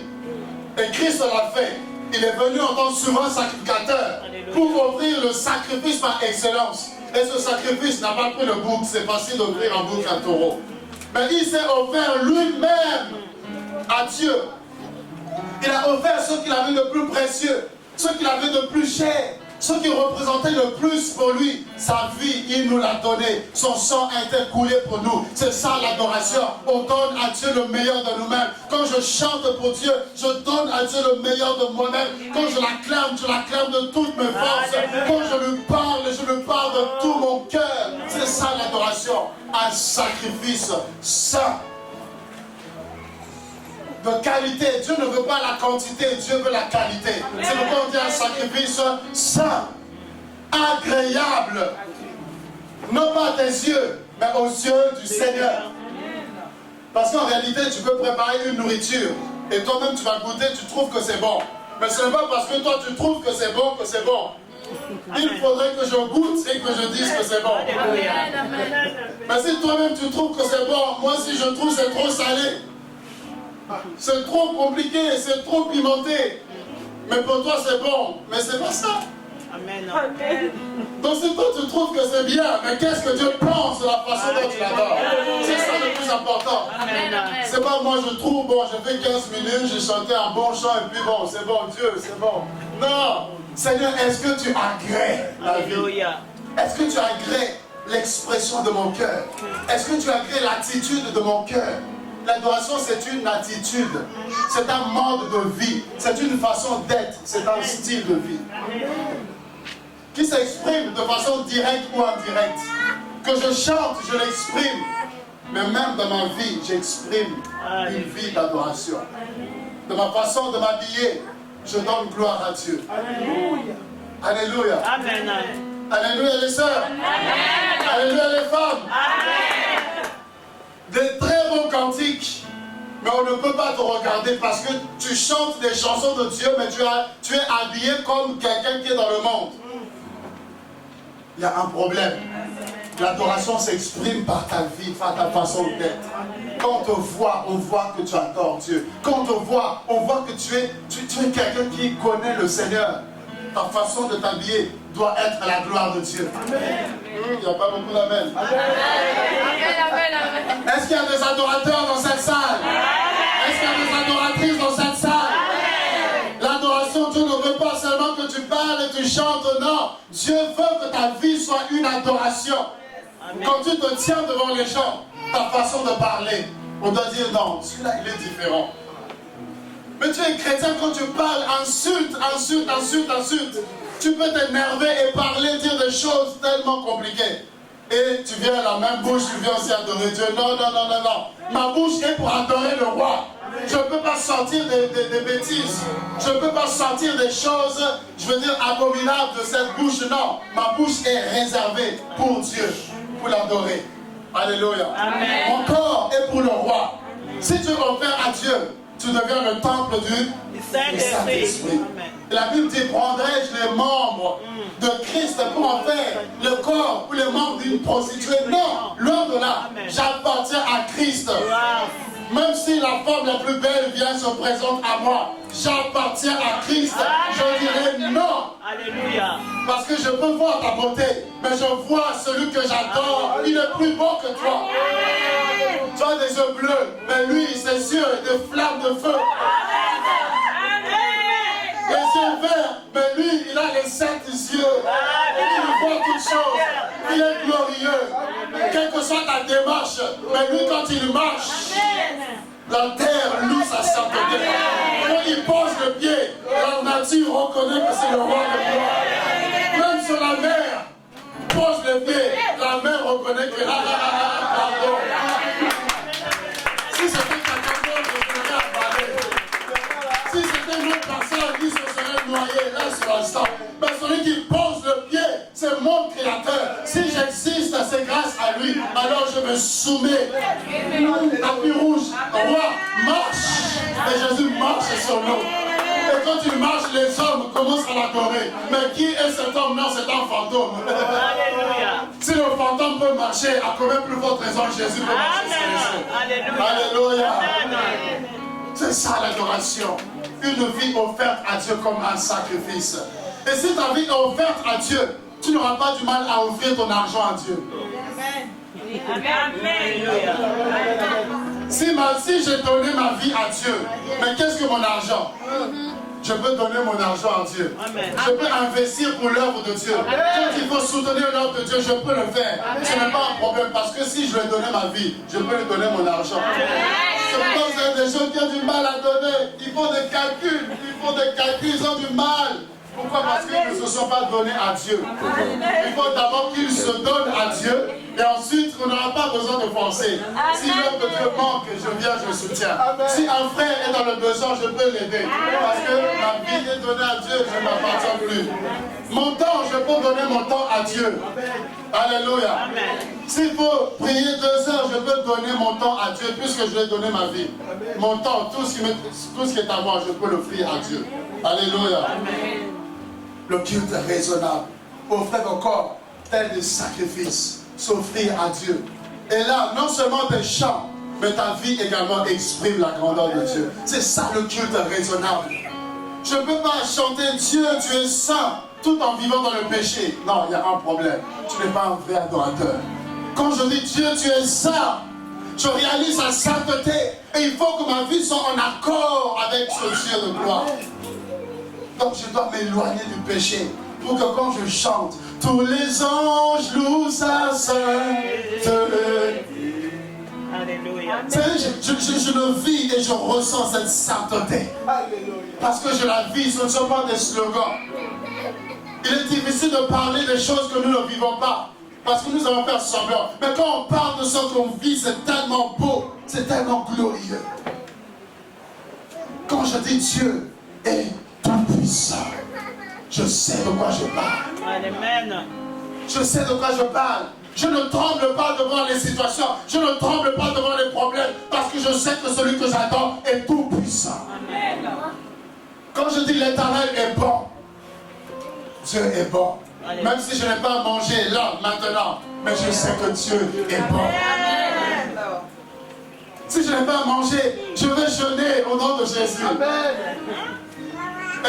Et Christ l'a fait. Il est venu en tant que souverain sacrificateur pour offrir le sacrifice par excellence. Et ce sacrifice n'a pas pris le bouc. C'est facile d'offrir un bouc à un taureau. Mais il s'est offert lui-même à Dieu. Il a offert ce qu'il avait de plus précieux, ce qu'il avait de plus cher, ce qui représentait le plus pour lui. Sa vie, il nous l'a donné. Son sang a été coulé pour nous. C'est ça l'adoration. On donne à Dieu le meilleur de nous-mêmes. Quand je chante pour Dieu, je donne à Dieu le meilleur de moi-même. Quand je l'acclame de toutes mes forces. Quand je lui parle de tout mon cœur. C'est ça l'adoration. Un sacrifice saint. De qualité. Dieu ne veut pas la quantité, Dieu veut la qualité. C'est pourquoi on dit un sacrifice saint, agréable, non pas à tes yeux, mais aux yeux du Seigneur. Parce qu'en réalité, tu peux préparer une nourriture et toi-même tu vas goûter, tu trouves que c'est bon. Mais ce n'est pas parce que toi tu trouves que c'est bon que c'est bon. Il faudrait que je goûte et que je dise que c'est bon. Mais si toi-même tu trouves que c'est bon, moi si je trouve que c'est trop salé, c'est trop compliqué, c'est trop pimenté. Mais pour toi c'est bon, mais c'est pas ça. Amen. Donc si toi tu trouves que c'est bien, mais qu'est-ce que Dieu pense de la façon dont tu l'adores? C'est ça le plus important. C'est pas moi je trouve, bon j'ai fait 15 minutes, j'ai chanté un bon chant et puis bon c'est bon Dieu, c'est bon. Non, Seigneur, est-ce que tu agrées la vie? Est-ce que tu agrées l'expression de mon cœur? Est-ce que tu agrées l'attitude de mon cœur? L'adoration, c'est une attitude, c'est un mode de vie, c'est une façon d'être, c'est un style de vie qui s'exprime de façon directe ou indirecte. Que je chante, je l'exprime, mais même dans ma vie, j'exprime une vie d'adoration. De ma façon de m'habiller, je donne gloire à Dieu. Alléluia. Amen. Alléluia les sœurs. Alléluia les femmes. Des très bons cantiques, mais on ne peut pas te regarder parce que tu chantes des chansons de Dieu, mais tu es habillé comme quelqu'un qui est dans le monde. Il y a un problème. L'adoration s'exprime par ta vie, par ta façon d'être. Quand on te voit, on voit que tu adores Dieu. Quand on te voit, on voit que tu es quelqu'un qui connaît le Seigneur. Ta façon de t'habiller doit être à la gloire de Dieu. Il n'y a pas beaucoup d'amen. Est-ce qu'il y a des adorateurs dans cette salle? Est-ce qu'il y a des adoratrices dans cette salle? L'adoration, Dieu ne veut pas seulement que tu parles et tu chantes, non. Dieu veut que ta vie soit une adoration. Quand tu te tiens devant les gens, ta façon de parler, on doit dire non, celui-là il est différent. Mais tu es chrétien, quand tu parles, insulte. Tu peux t'énerver et parler, dire des choses tellement compliquées. Et tu viens à la même bouche, tu viens aussi adorer Dieu. Non. Ma bouche est pour adorer le roi. Je ne peux pas sortir des bêtises. Je ne peux pas sortir des choses, je veux dire, abominables de cette bouche. Non, ma bouche est réservée pour Dieu, pour l'adorer. Alléluia. Amen. Mon corps est pour le roi. Si tu offres à Dieu, tu deviens le temple du Saint-Esprit. La Bible dit, prendrai-je les membres de Christ pour en faire le corps ou les membres d'une prostituée? Non, loin de là, j'appartiens à Christ. Même si la femme la plus belle vient se présente à moi, j'appartiens à Christ. Je dirais non. Alléluia. Parce que je peux voir ta beauté, mais je vois celui que j'adore. Il est plus beau que toi. Tu as des yeux bleus, mais lui, c'est sûr, des flammes de feu. Les yeux verts, mais lui, il a les 7 yeux. Il voit toutes choses. Il est glorieux. Quelle que soit ta démarche, mais lui, quand il marche, la terre loue sa sainteté. Quand il pose le pied, la nature reconnaît que c'est le roi de gloire. Même sur la mer, pose le pied, la mer reconnaît que pardon. Si c'était quelqu'un d'autre, je serais avalé. Si c'était une autre personne qui se serait noyée là sur l'instant, mais celui qui pose le pied, c'est mon créateur. Si j'existe, c'est grâce à lui. Alors je me soumets. Tapis rouge, roi, marche. Et Jésus marche sur l'eau. Et quand il marche, les hommes commencent à l'adorer. Mais qui est cet homme? Non, c'est un fantôme. Si le fantôme peut marcher, à combien plus forte raison Jésus peut marcher sur les eaux? Alléluia. C'est ça l'adoration. Une vie offerte à Dieu comme un sacrifice. Et si ta vie est offerte à Dieu, tu n'auras pas du mal à offrir ton argent à Dieu. Si j'ai donné ma vie à Dieu, mais qu'est-ce que mon argent? Je peux donner mon argent à Dieu. Je peux investir pour l'œuvre de Dieu. Quand il faut soutenir l'œuvre de Dieu, je peux le faire. Ce n'est pas un problème parce que si je lui ai donné ma vie, je peux lui donner mon argent. C'est pourquoi vous avez des gens qui ont du mal à donner. Ils font des calculs. Ils ont du mal. Pourquoi? Parce qu'ils ne se sont pas donnés à Dieu. Il faut d'abord qu'ils se donnent à Dieu et ensuite on n'aura pas besoin de forcer. Si l'œuvre de Dieu manque, je viens, je soutiens. Si un frère est dans le besoin, je peux l'aider. Parce que ma vie est donnée à Dieu, je ne m'appartiens plus. Mon temps, je peux donner mon temps à Dieu. Alléluia. S'il faut prier 2 heures, je peux donner mon temps à Dieu puisque je lui ai donné ma vie. Mon temps, tout ce qui est à moi, je peux l'offrir à Dieu. Alléluia. Le culte raisonnable. Offrir ton corps tel des sacrifices. S'offrir à Dieu. Et là, non seulement tes chants, mais ta vie également exprime la grandeur de Dieu. C'est ça le culte raisonnable. Je ne peux pas chanter Dieu, tu es saint, tout en vivant dans le péché. Non, il y a un problème. Tu n'es pas un vrai adorateur. Quand je dis Dieu, tu es saint, je réalise la sainteté. Et il faut que ma vie soit en accord avec ce Dieu de gloire. Donc je dois m'éloigner du péché pour que quand je chante, tous les anges louent sa sainteté. Alléluia. Je le vis et je ressens cette sainteté. Parce que je la vis, ce ne sont pas des slogans. Il est difficile de parler des choses que nous ne vivons pas. Parce que nous allons faire semblant. Mais quand on parle de ce qu'on vit, c'est tellement beau, c'est tellement glorieux. Quand je dis Dieu est tout-puissant, je sais de quoi je parle. Amen. Je sais de quoi je parle. Je ne tremble pas devant les situations. Je ne tremble pas devant les problèmes. Parce que je sais que celui que j'attends est tout-puissant. Quand je dis l'Éternel est bon, Dieu est bon. Même si je n'ai pas mangé là, maintenant, mais je sais que Dieu est bon. Si je n'ai pas mangé, je vais jeûner au nom de Jésus.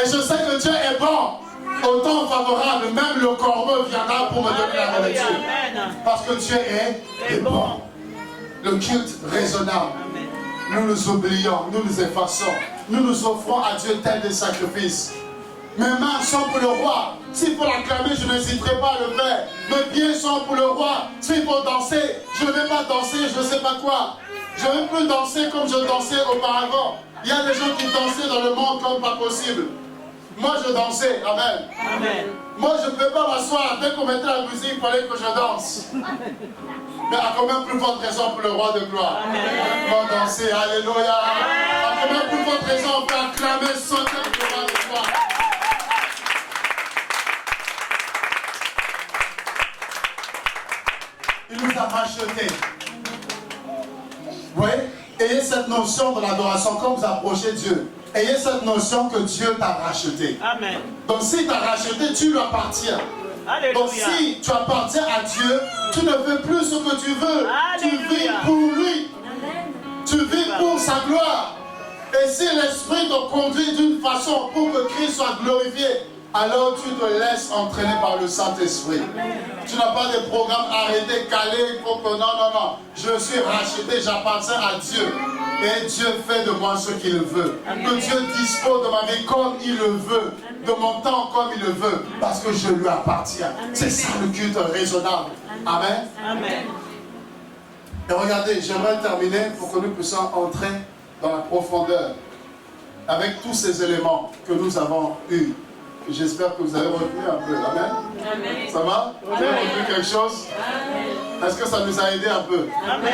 Et je sais que Dieu est bon. Au temps favorable, même le corbeau viendra pour me donner la nourriture. Parce que Dieu est bon. Le culte raisonnable. Nous nous oublions, nous nous effaçons. Nous nous offrons à Dieu tel des sacrifices. Mes mains sont pour le roi. S'il faut l'acclamer, je n'hésiterai pas à le faire. Mes pieds sont pour le roi. S'il faut danser, je ne vais pas danser, je ne sais pas quoi. Je ne vais plus danser comme je dansais auparavant. Il y a des gens qui dansaient dans le monde comme pas possible. Moi, je dansais. Amen. Amen. Moi, je ne peux pas m'asseoir. Dès qu'on mettait la musique, il fallait que je danse. Mais à combien plus forte raison pour le roi de gloire? On va danser. Alléluia. À combien plus forte raison on peut acclamer son nom de roi de gloire? Il nous a rachetés. Vous voyez? Ayez cette notion de l'adoration quand vous approchez Dieu. Ayez cette notion que Dieu t'a racheté. Amen. Donc s'il t'a racheté, tu lui appartiens. Alléluia. Donc si tu appartiens à Dieu, tu ne fais plus ce que tu veux. Alléluia. Tu vis pour lui. Tu vis pour sa gloire. Et si l'Esprit te conduit d'une façon pour que Christ soit glorifié, alors tu te laisses entraîner par le Saint-Esprit. Tu n'as pas de programme arrêté, calé, il faut que non. Je suis racheté, j'appartiens à Dieu. Et Dieu fait de moi ce qu'il veut. Que Dieu dispose de ma vie comme il le veut. De mon temps comme il le veut. Parce que je lui appartiens. C'est ça le culte raisonnable. Amen. Amen. Et regardez, j'aimerais terminer pour que nous puissions entrer dans la profondeur. Avec tous ces éléments que nous avons eus. J'espère que vous avez retenu un peu. Amen. Amen. Ça va? Vous avez retenu quelque chose? Est-ce que ça nous a aidé un peu? Amen.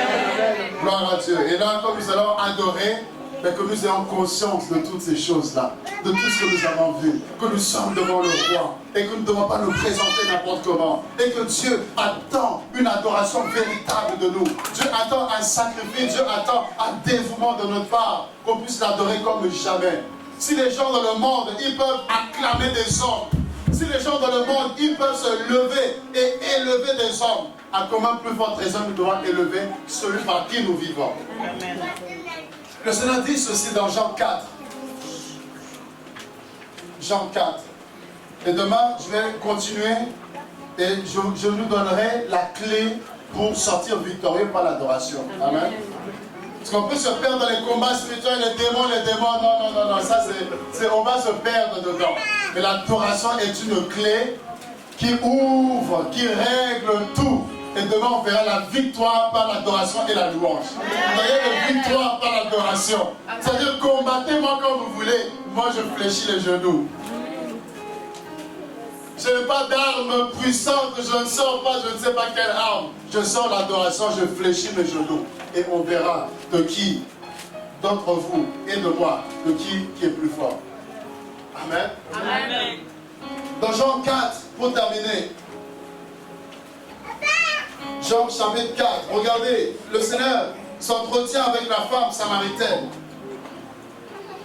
Gloire à Dieu. Et là, comme nous allons adorer, mais que nous ayons conscience de toutes ces choses-là, de tout ce que nous avons vu, que nous sommes devant le roi, et que nous ne devons pas nous présenter n'importe comment, et que Dieu attend une adoration véritable de nous. Dieu attend un sacrifice, Dieu attend un dévouement de notre part, qu'on puisse l'adorer comme jamais. Si les gens dans le monde, ils peuvent acclamer des hommes, si les gens dans le monde, ils peuvent se lever et élever des hommes, à comment plus forte raison nous devons élever celui par qui nous vivons. Amen. Le Seigneur dit ceci dans Jean 4. Jean 4. Et demain, je vais continuer et je nous donnerai la clé pour sortir victorieux par l'adoration. Amen. Parce qu'on peut se perdre dans les combats spirituels, les démons, non, ça on va se perdre dedans. Mais l'adoration est une clé qui ouvre, qui règle tout. Et demain on verra la victoire par l'adoration et la louange. Vous voyez, la victoire par l'adoration. C'est-à-dire, combattez-moi comme vous voulez. Moi je fléchis les genoux. Je n'ai pas d'arme puissante, je ne sors pas, je ne sais pas quelle arme. Je sors l'adoration, je fléchis mes genoux. Et on verra de qui, d'entre vous et de moi, de qui est plus fort. Amen. Amen. Dans Jean 4, pour terminer. Jean chapitre 4, regardez, le Seigneur s'entretient avec la femme samaritaine.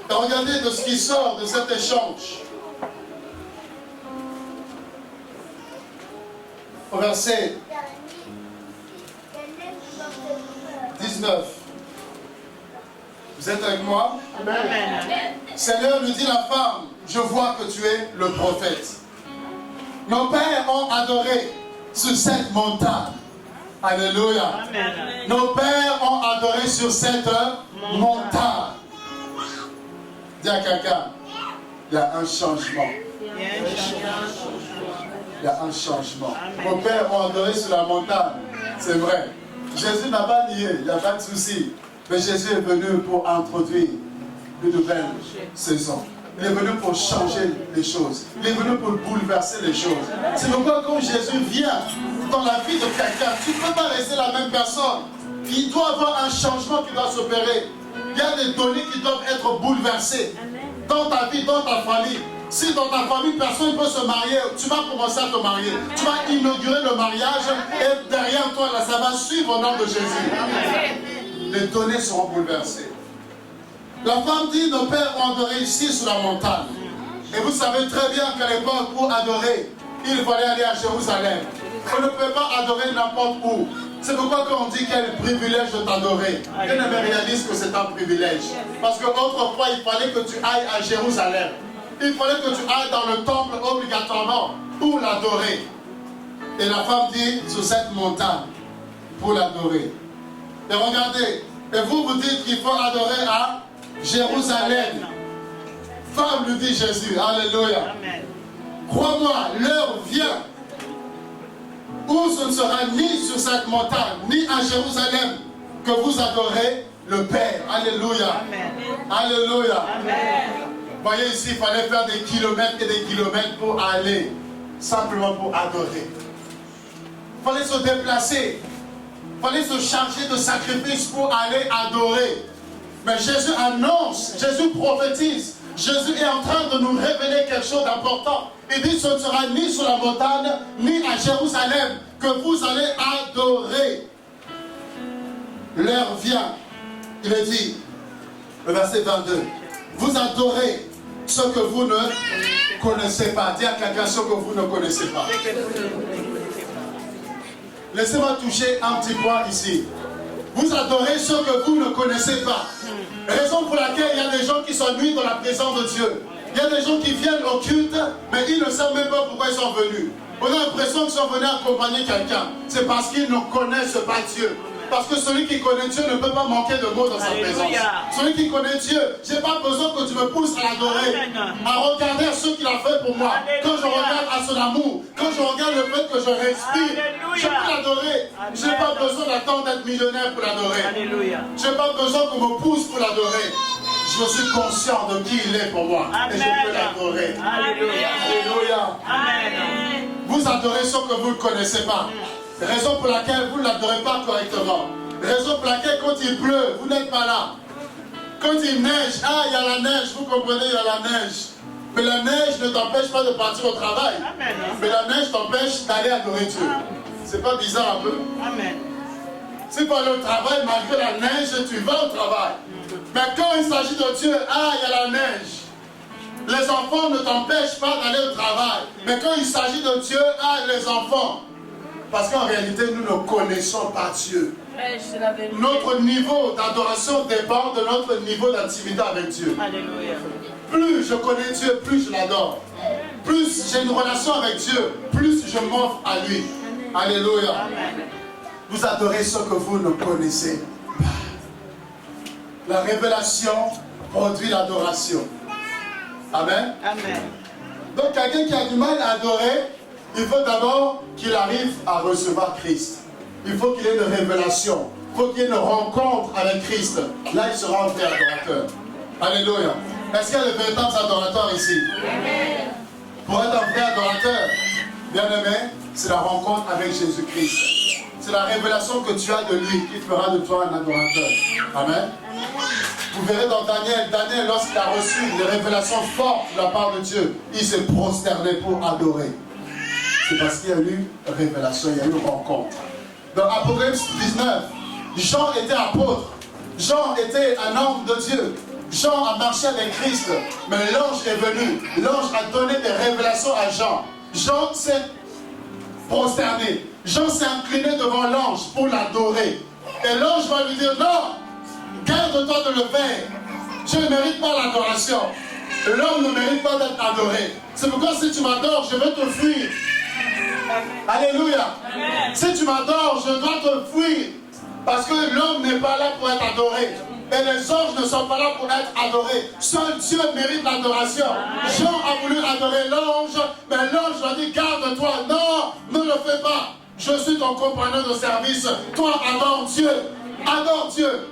Et regardez de ce qui sort de cet échange. Au verset 19. Vous êtes avec moi? Amen. Seigneur lui dit la femme, je vois que tu es le prophète. Nos pères ont adoré sur cette montagne. Alléluia. Amen. Nos pères ont adoré sur cette montagne. Dis à quelqu'un, il y a un changement. Il y a un changement. Nos pères ont adoré sur la montagne. C'est vrai. Jésus n'a pas nié, il n'y a pas de souci. Mais Jésus est venu pour introduire une nouvelle saison. Il est venu pour changer les choses. Il est venu pour bouleverser les choses. C'est pourquoi quand Jésus vient dans la vie de quelqu'un, tu ne peux pas rester la même personne. Il doit y avoir un changement qui doit s'opérer. Il y a des données qui doivent être bouleversées dans ta vie, dans ta famille. Si dans ta famille, personne ne peut se marier, tu vas commencer à te marier. Tu vas inaugurer le mariage et derrière toi, là, ça va suivre au nom de Jésus. Les données seront bouleversées. La femme dit, nos pères ont adoré ici sur la montagne. Et vous savez très bien qu'à l'époque, pour adorer, il fallait aller à Jérusalem. On ne peut pas adorer n'importe où. C'est pourquoi quand on dit quel privilège de t'adorer, je ne me réalise que c'est un privilège. Parce qu'autrefois, il fallait que tu ailles à Jérusalem. Il fallait que tu ailles dans le temple obligatoirement pour l'adorer. Et la femme dit sur cette montagne pour l'adorer. Et regardez, et vous dites qu'il faut adorer à Jérusalem. Femme lui dit Jésus, alléluia. Crois-moi, l'heure vient où ce ne sera ni sur cette montagne, ni à Jérusalem que vous adorez le Père. Alléluia. Alléluia. Vous voyez ici, il fallait faire des kilomètres et des kilomètres pour aller, simplement pour adorer. Il fallait se déplacer. Il fallait se charger de sacrifices pour aller adorer. Mais Jésus annonce, Jésus prophétise. Jésus est en train de nous révéler quelque chose d'important. Il dit, ce ne sera ni sur la montagne, ni à Jérusalem que vous allez adorer. L'heure vient. Il est dit, le verset 22, vous adorez ce que vous ne connaissez pas. Dis à quelqu'un ce que vous ne connaissez pas. Laissez-moi toucher un petit point ici. Vous adorez ce que vous ne connaissez pas. Raison pour laquelle il y a des gens qui s'ennuient dans la présence de Dieu. Il y a des gens qui viennent au culte, mais ils ne savent même pas pourquoi ils sont venus. On a l'impression qu'ils sont venus accompagner quelqu'un. C'est parce qu'ils ne connaissent pas Dieu. Parce que celui qui connaît Dieu ne peut pas manquer de mots dans sa présence. Celui qui connaît Dieu, je n'ai pas besoin que tu me pousses à l'adorer, à regarder ce qu'il a fait pour moi. Quand je regarde à son amour, quand je regarde le fait que je respire, je peux l'adorer. Je n'ai pas besoin d'attendre d'être millionnaire pour l'adorer. Je n'ai pas besoin qu'on me pousse pour l'adorer. Je suis conscient de qui il est pour moi. Et je peux l'adorer. Alléluia. Vous adorez ce que vous ne connaissez pas. Raison pour laquelle vous ne l'adorez pas correctement. Raison pour laquelle quand il pleut, vous n'êtes pas là. Quand il neige, ah, il y a la neige, vous comprenez, il y a la neige. Mais la neige ne t'empêche pas de partir au travail. Mais la neige t'empêche d'aller adorer Dieu. C'est pas bizarre un peu? Si tu aller au travail, malgré la neige, tu vas au travail. Mais quand il s'agit de Dieu, ah, il y a la neige. Les enfants ne t'empêchent pas d'aller au travail. Mais quand il s'agit de Dieu, ah, les enfants. Parce qu'en réalité, nous ne connaissons pas Dieu. Notre niveau d'adoration dépend de notre niveau d'intimité avec Dieu. Alléluia. Plus je connais Dieu, plus je l'adore. Plus j'ai une relation avec Dieu, plus je m'offre à lui. Alléluia. vous adorez ce que vous ne connaissez pas. La révélation produit l'adoration. Amen. Amen. Donc quelqu'un qui a du mal à adorer, il faut d'abord qu'il arrive à recevoir Christ. Il faut qu'il ait une révélation. Il faut qu'il y ait une rencontre avec Christ. Là, il sera un vrai adorateur. Alléluia. Est-ce qu'il y a de véritables adorateurs ici? Amen. Pour être un vrai adorateur, bien aimé, c'est la rencontre avec Jésus-Christ. C'est la révélation que tu as de lui qui fera de toi un adorateur. Amen. Vous verrez dans Daniel, lorsqu'il a reçu des révélations fortes de la part de Dieu, il s'est prosterné pour adorer. C'est parce qu'il y a eu révélation, il y a eu rencontre. Dans Apocalypse 19, Jean était apôtre. Jean était un homme de Dieu. Jean a marché avec Christ, mais l'ange est venu. L'ange a donné des révélations à Jean. Jean s'est prosterné. Jean s'est incliné devant l'ange pour l'adorer. Et l'ange va lui dire, non, garde-toi de le faire. Je ne mérite pas l'adoration. L'homme ne mérite pas d'être adoré. C'est pourquoi si tu m'adores, je vais te fuir. Alléluia. Amen. Si tu m'adores, je dois te fuir. Parce que l'homme n'est pas là pour être adoré. Et les anges ne sont pas là pour être adorés. Seul Dieu mérite l'adoration. Jean a voulu adorer l'ange, mais l'ange lui a dit, garde-toi. Non, ne le fais pas. Je suis ton compagnon de service. Toi, adore Dieu. Adore Dieu.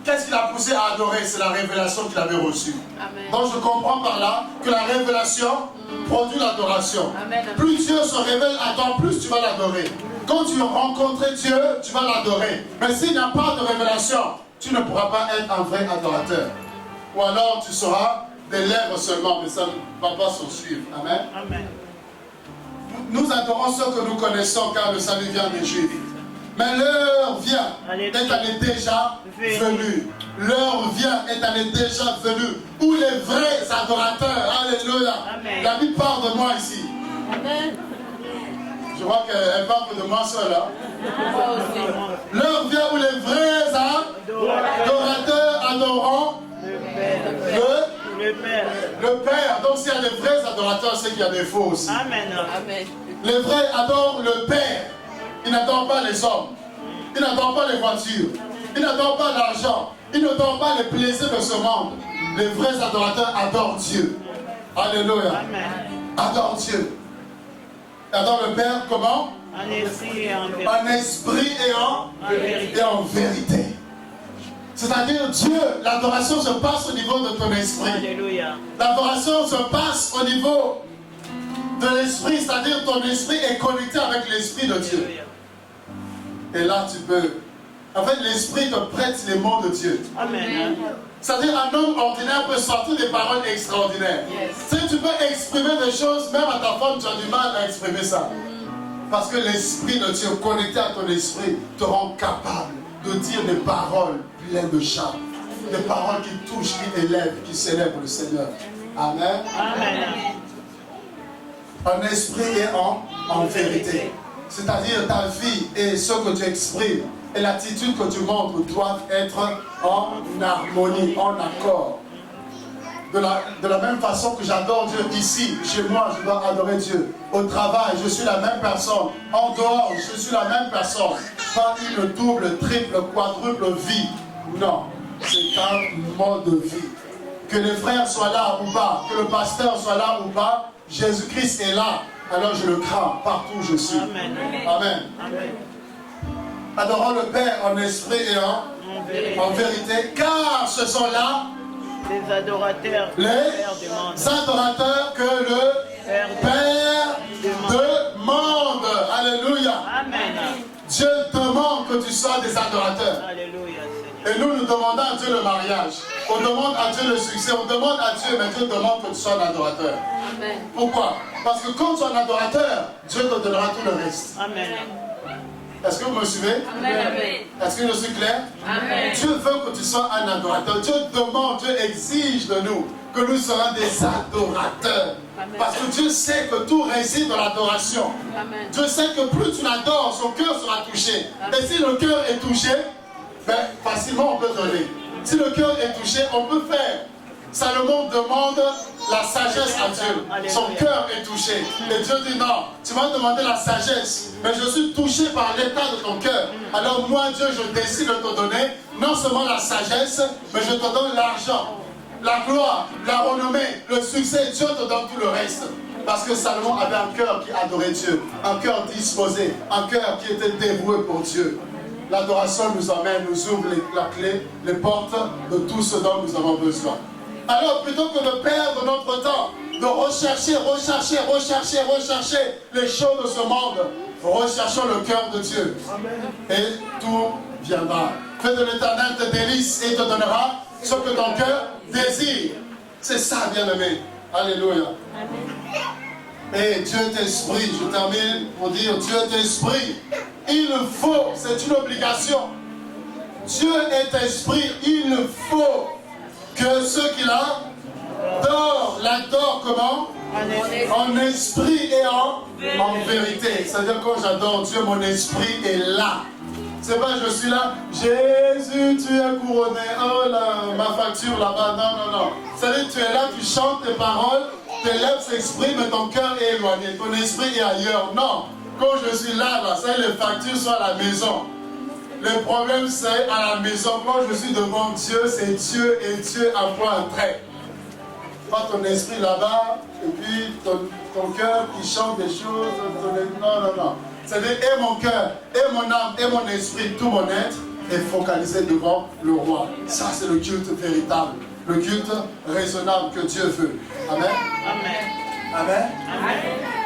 Qu'est-ce qu'il a poussé à adorer? C'est la révélation qu'il avait reçue. Amen. Donc je comprends par là que la révélation produit l'adoration. Plus Dieu se révèle à toi, plus tu vas l'adorer. Quand tu rencontres Dieu, tu vas l'adorer. Mais s'il n'y a pas de révélation, tu ne pourras pas être un vrai adorateur. Ou alors tu seras des lèvres seulement, mais ça ne va pas s'en suivre. Amen. Amen. Nous adorons ce que nous connaissons car le salut vient des Juifs. Mais l'heure vient, est elle déjà venue. L'heure vient, est elle déjà venue. Où les vrais adorateurs, alléluia. Amen. La Bible parle de moi ici. Amen. Je vois qu'elle parle de moi seule. L'heure vient où les vrais adorateurs adoreront le Père. Donc s'il y a des vrais adorateurs, c'est qu'il y a des faux aussi. Amen. Amen. Les vrais adorent le Père. Ils n'adorent pas les hommes. Ils n'adorent pas les voitures. Ils n'adorent pas l'argent. Ils n'adorent pas les plaisirs de ce monde. Les vrais adorateurs adorent Dieu. Alléluia. Amen. Adorent Dieu. Adorent le Père comment? En esprit et en vérité. C'est-à-dire Dieu, l'adoration se passe au niveau de ton esprit. Alléluia. L'adoration se passe au niveau de l'esprit, c'est-à-dire ton esprit est connecté avec l'esprit de Dieu. Et là tu peux... En fait, l'esprit te prête les mots de Dieu. Amen. C'est-à-dire un homme ordinaire peut sortir des paroles extraordinaires. Yes. Si tu peux exprimer des choses, même à ta femme, tu as du mal à exprimer ça. Parce que l'esprit de Dieu connecté à ton esprit te rend capable de dire des paroles pleines de charme. Des paroles qui touchent, qui élèvent, qui célèbrent le Seigneur. Amen. Amen. En esprit et en vérité. C'est-à-dire ta vie et ce que tu exprimes et l'attitude que tu montres doivent être en harmonie, en accord. De la même façon que j'adore Dieu ici, chez moi, je dois adorer Dieu. Au travail, je suis la même personne. En dehors, je suis la même personne. Pas une double, triple, quadruple vie. Non, c'est un mode de vie. Que les frères soient là ou pas, que le pasteur soit là ou pas, Jésus-Christ est là. Alors je le crains partout où je suis. Amen. Amen. Amen. Adorons le Père en esprit et en vérité, car ce sont là les adorateurs, adorateurs que le Père demande. Alléluia. Amen. Dieu demande que tu sois des adorateurs. Alléluia. Et nous demandons à Dieu le mariage. On demande à Dieu le succès. On demande à Dieu, mais Dieu demande que tu sois un adorateur. Amen. Pourquoi? Parce que quand tu es un adorateur, Dieu te donnera tout le reste. Amen. Est-ce que vous me suivez? Amen. Est-ce que je suis clair? Amen. Dieu veut que tu sois un adorateur. Dieu demande, Dieu exige de nous que nous soyons des adorateurs. Amen. Parce que Dieu sait que tout réside dans l'adoration. Dieu sait que plus tu l'adores, son cœur sera touché. Amen. Et si le cœur est touché, ben, facilement on peut donner. Si le cœur est touché, on peut faire. Salomon demande la sagesse à Dieu. Son cœur est touché. Et Dieu dit non, tu m'as demandé la sagesse, mais je suis touché par l'état de ton cœur. Alors moi, Dieu, je décide de te donner non seulement la sagesse, mais je te donne l'argent, la gloire, la renommée, le succès. Dieu te donne tout le reste. Parce que Salomon avait un cœur qui adorait Dieu, un cœur disposé, un cœur qui était dévoué pour Dieu. L'adoration nous emmène, nous ouvre la clé, les portes de tout ce dont nous avons besoin. Alors, plutôt que de perdre notre temps, de rechercher les choses de ce monde, recherchons le cœur de Dieu. Et tout viendra. Fais de l'Éternel tes délices et te donnera ce que ton cœur désire. C'est ça, bien-aimé. Alléluia. Et Dieu est esprit. Je termine pour dire Dieu est esprit. Il faut, c'est une obligation. Dieu est esprit. Il faut que ceux qui l'adorent comment? En esprit et en vérité. C'est-à-dire quand j'adore Dieu, mon esprit est là. C'est pas je suis là, Jésus, tu es couronné, oh là, ma facture là-bas, non. C'est-à-dire tu es là, tu chantes tes paroles, tes lèvres s'expriment, mais ton cœur est éloigné, ton esprit est ailleurs. Non, quand je suis là, c'est les factures sont à la maison. Le problème c'est à la maison, quand je suis devant Dieu, c'est Dieu et Dieu à point trait. Pas ton esprit là-bas, et puis ton cœur qui chante des choses, non. C'est-à-dire, et mon cœur, et mon âme, et mon esprit, tout mon être est focalisé devant le roi. Ça, c'est le culte véritable, le culte raisonnable que Dieu veut. Amen. Amen. Amen. Amen.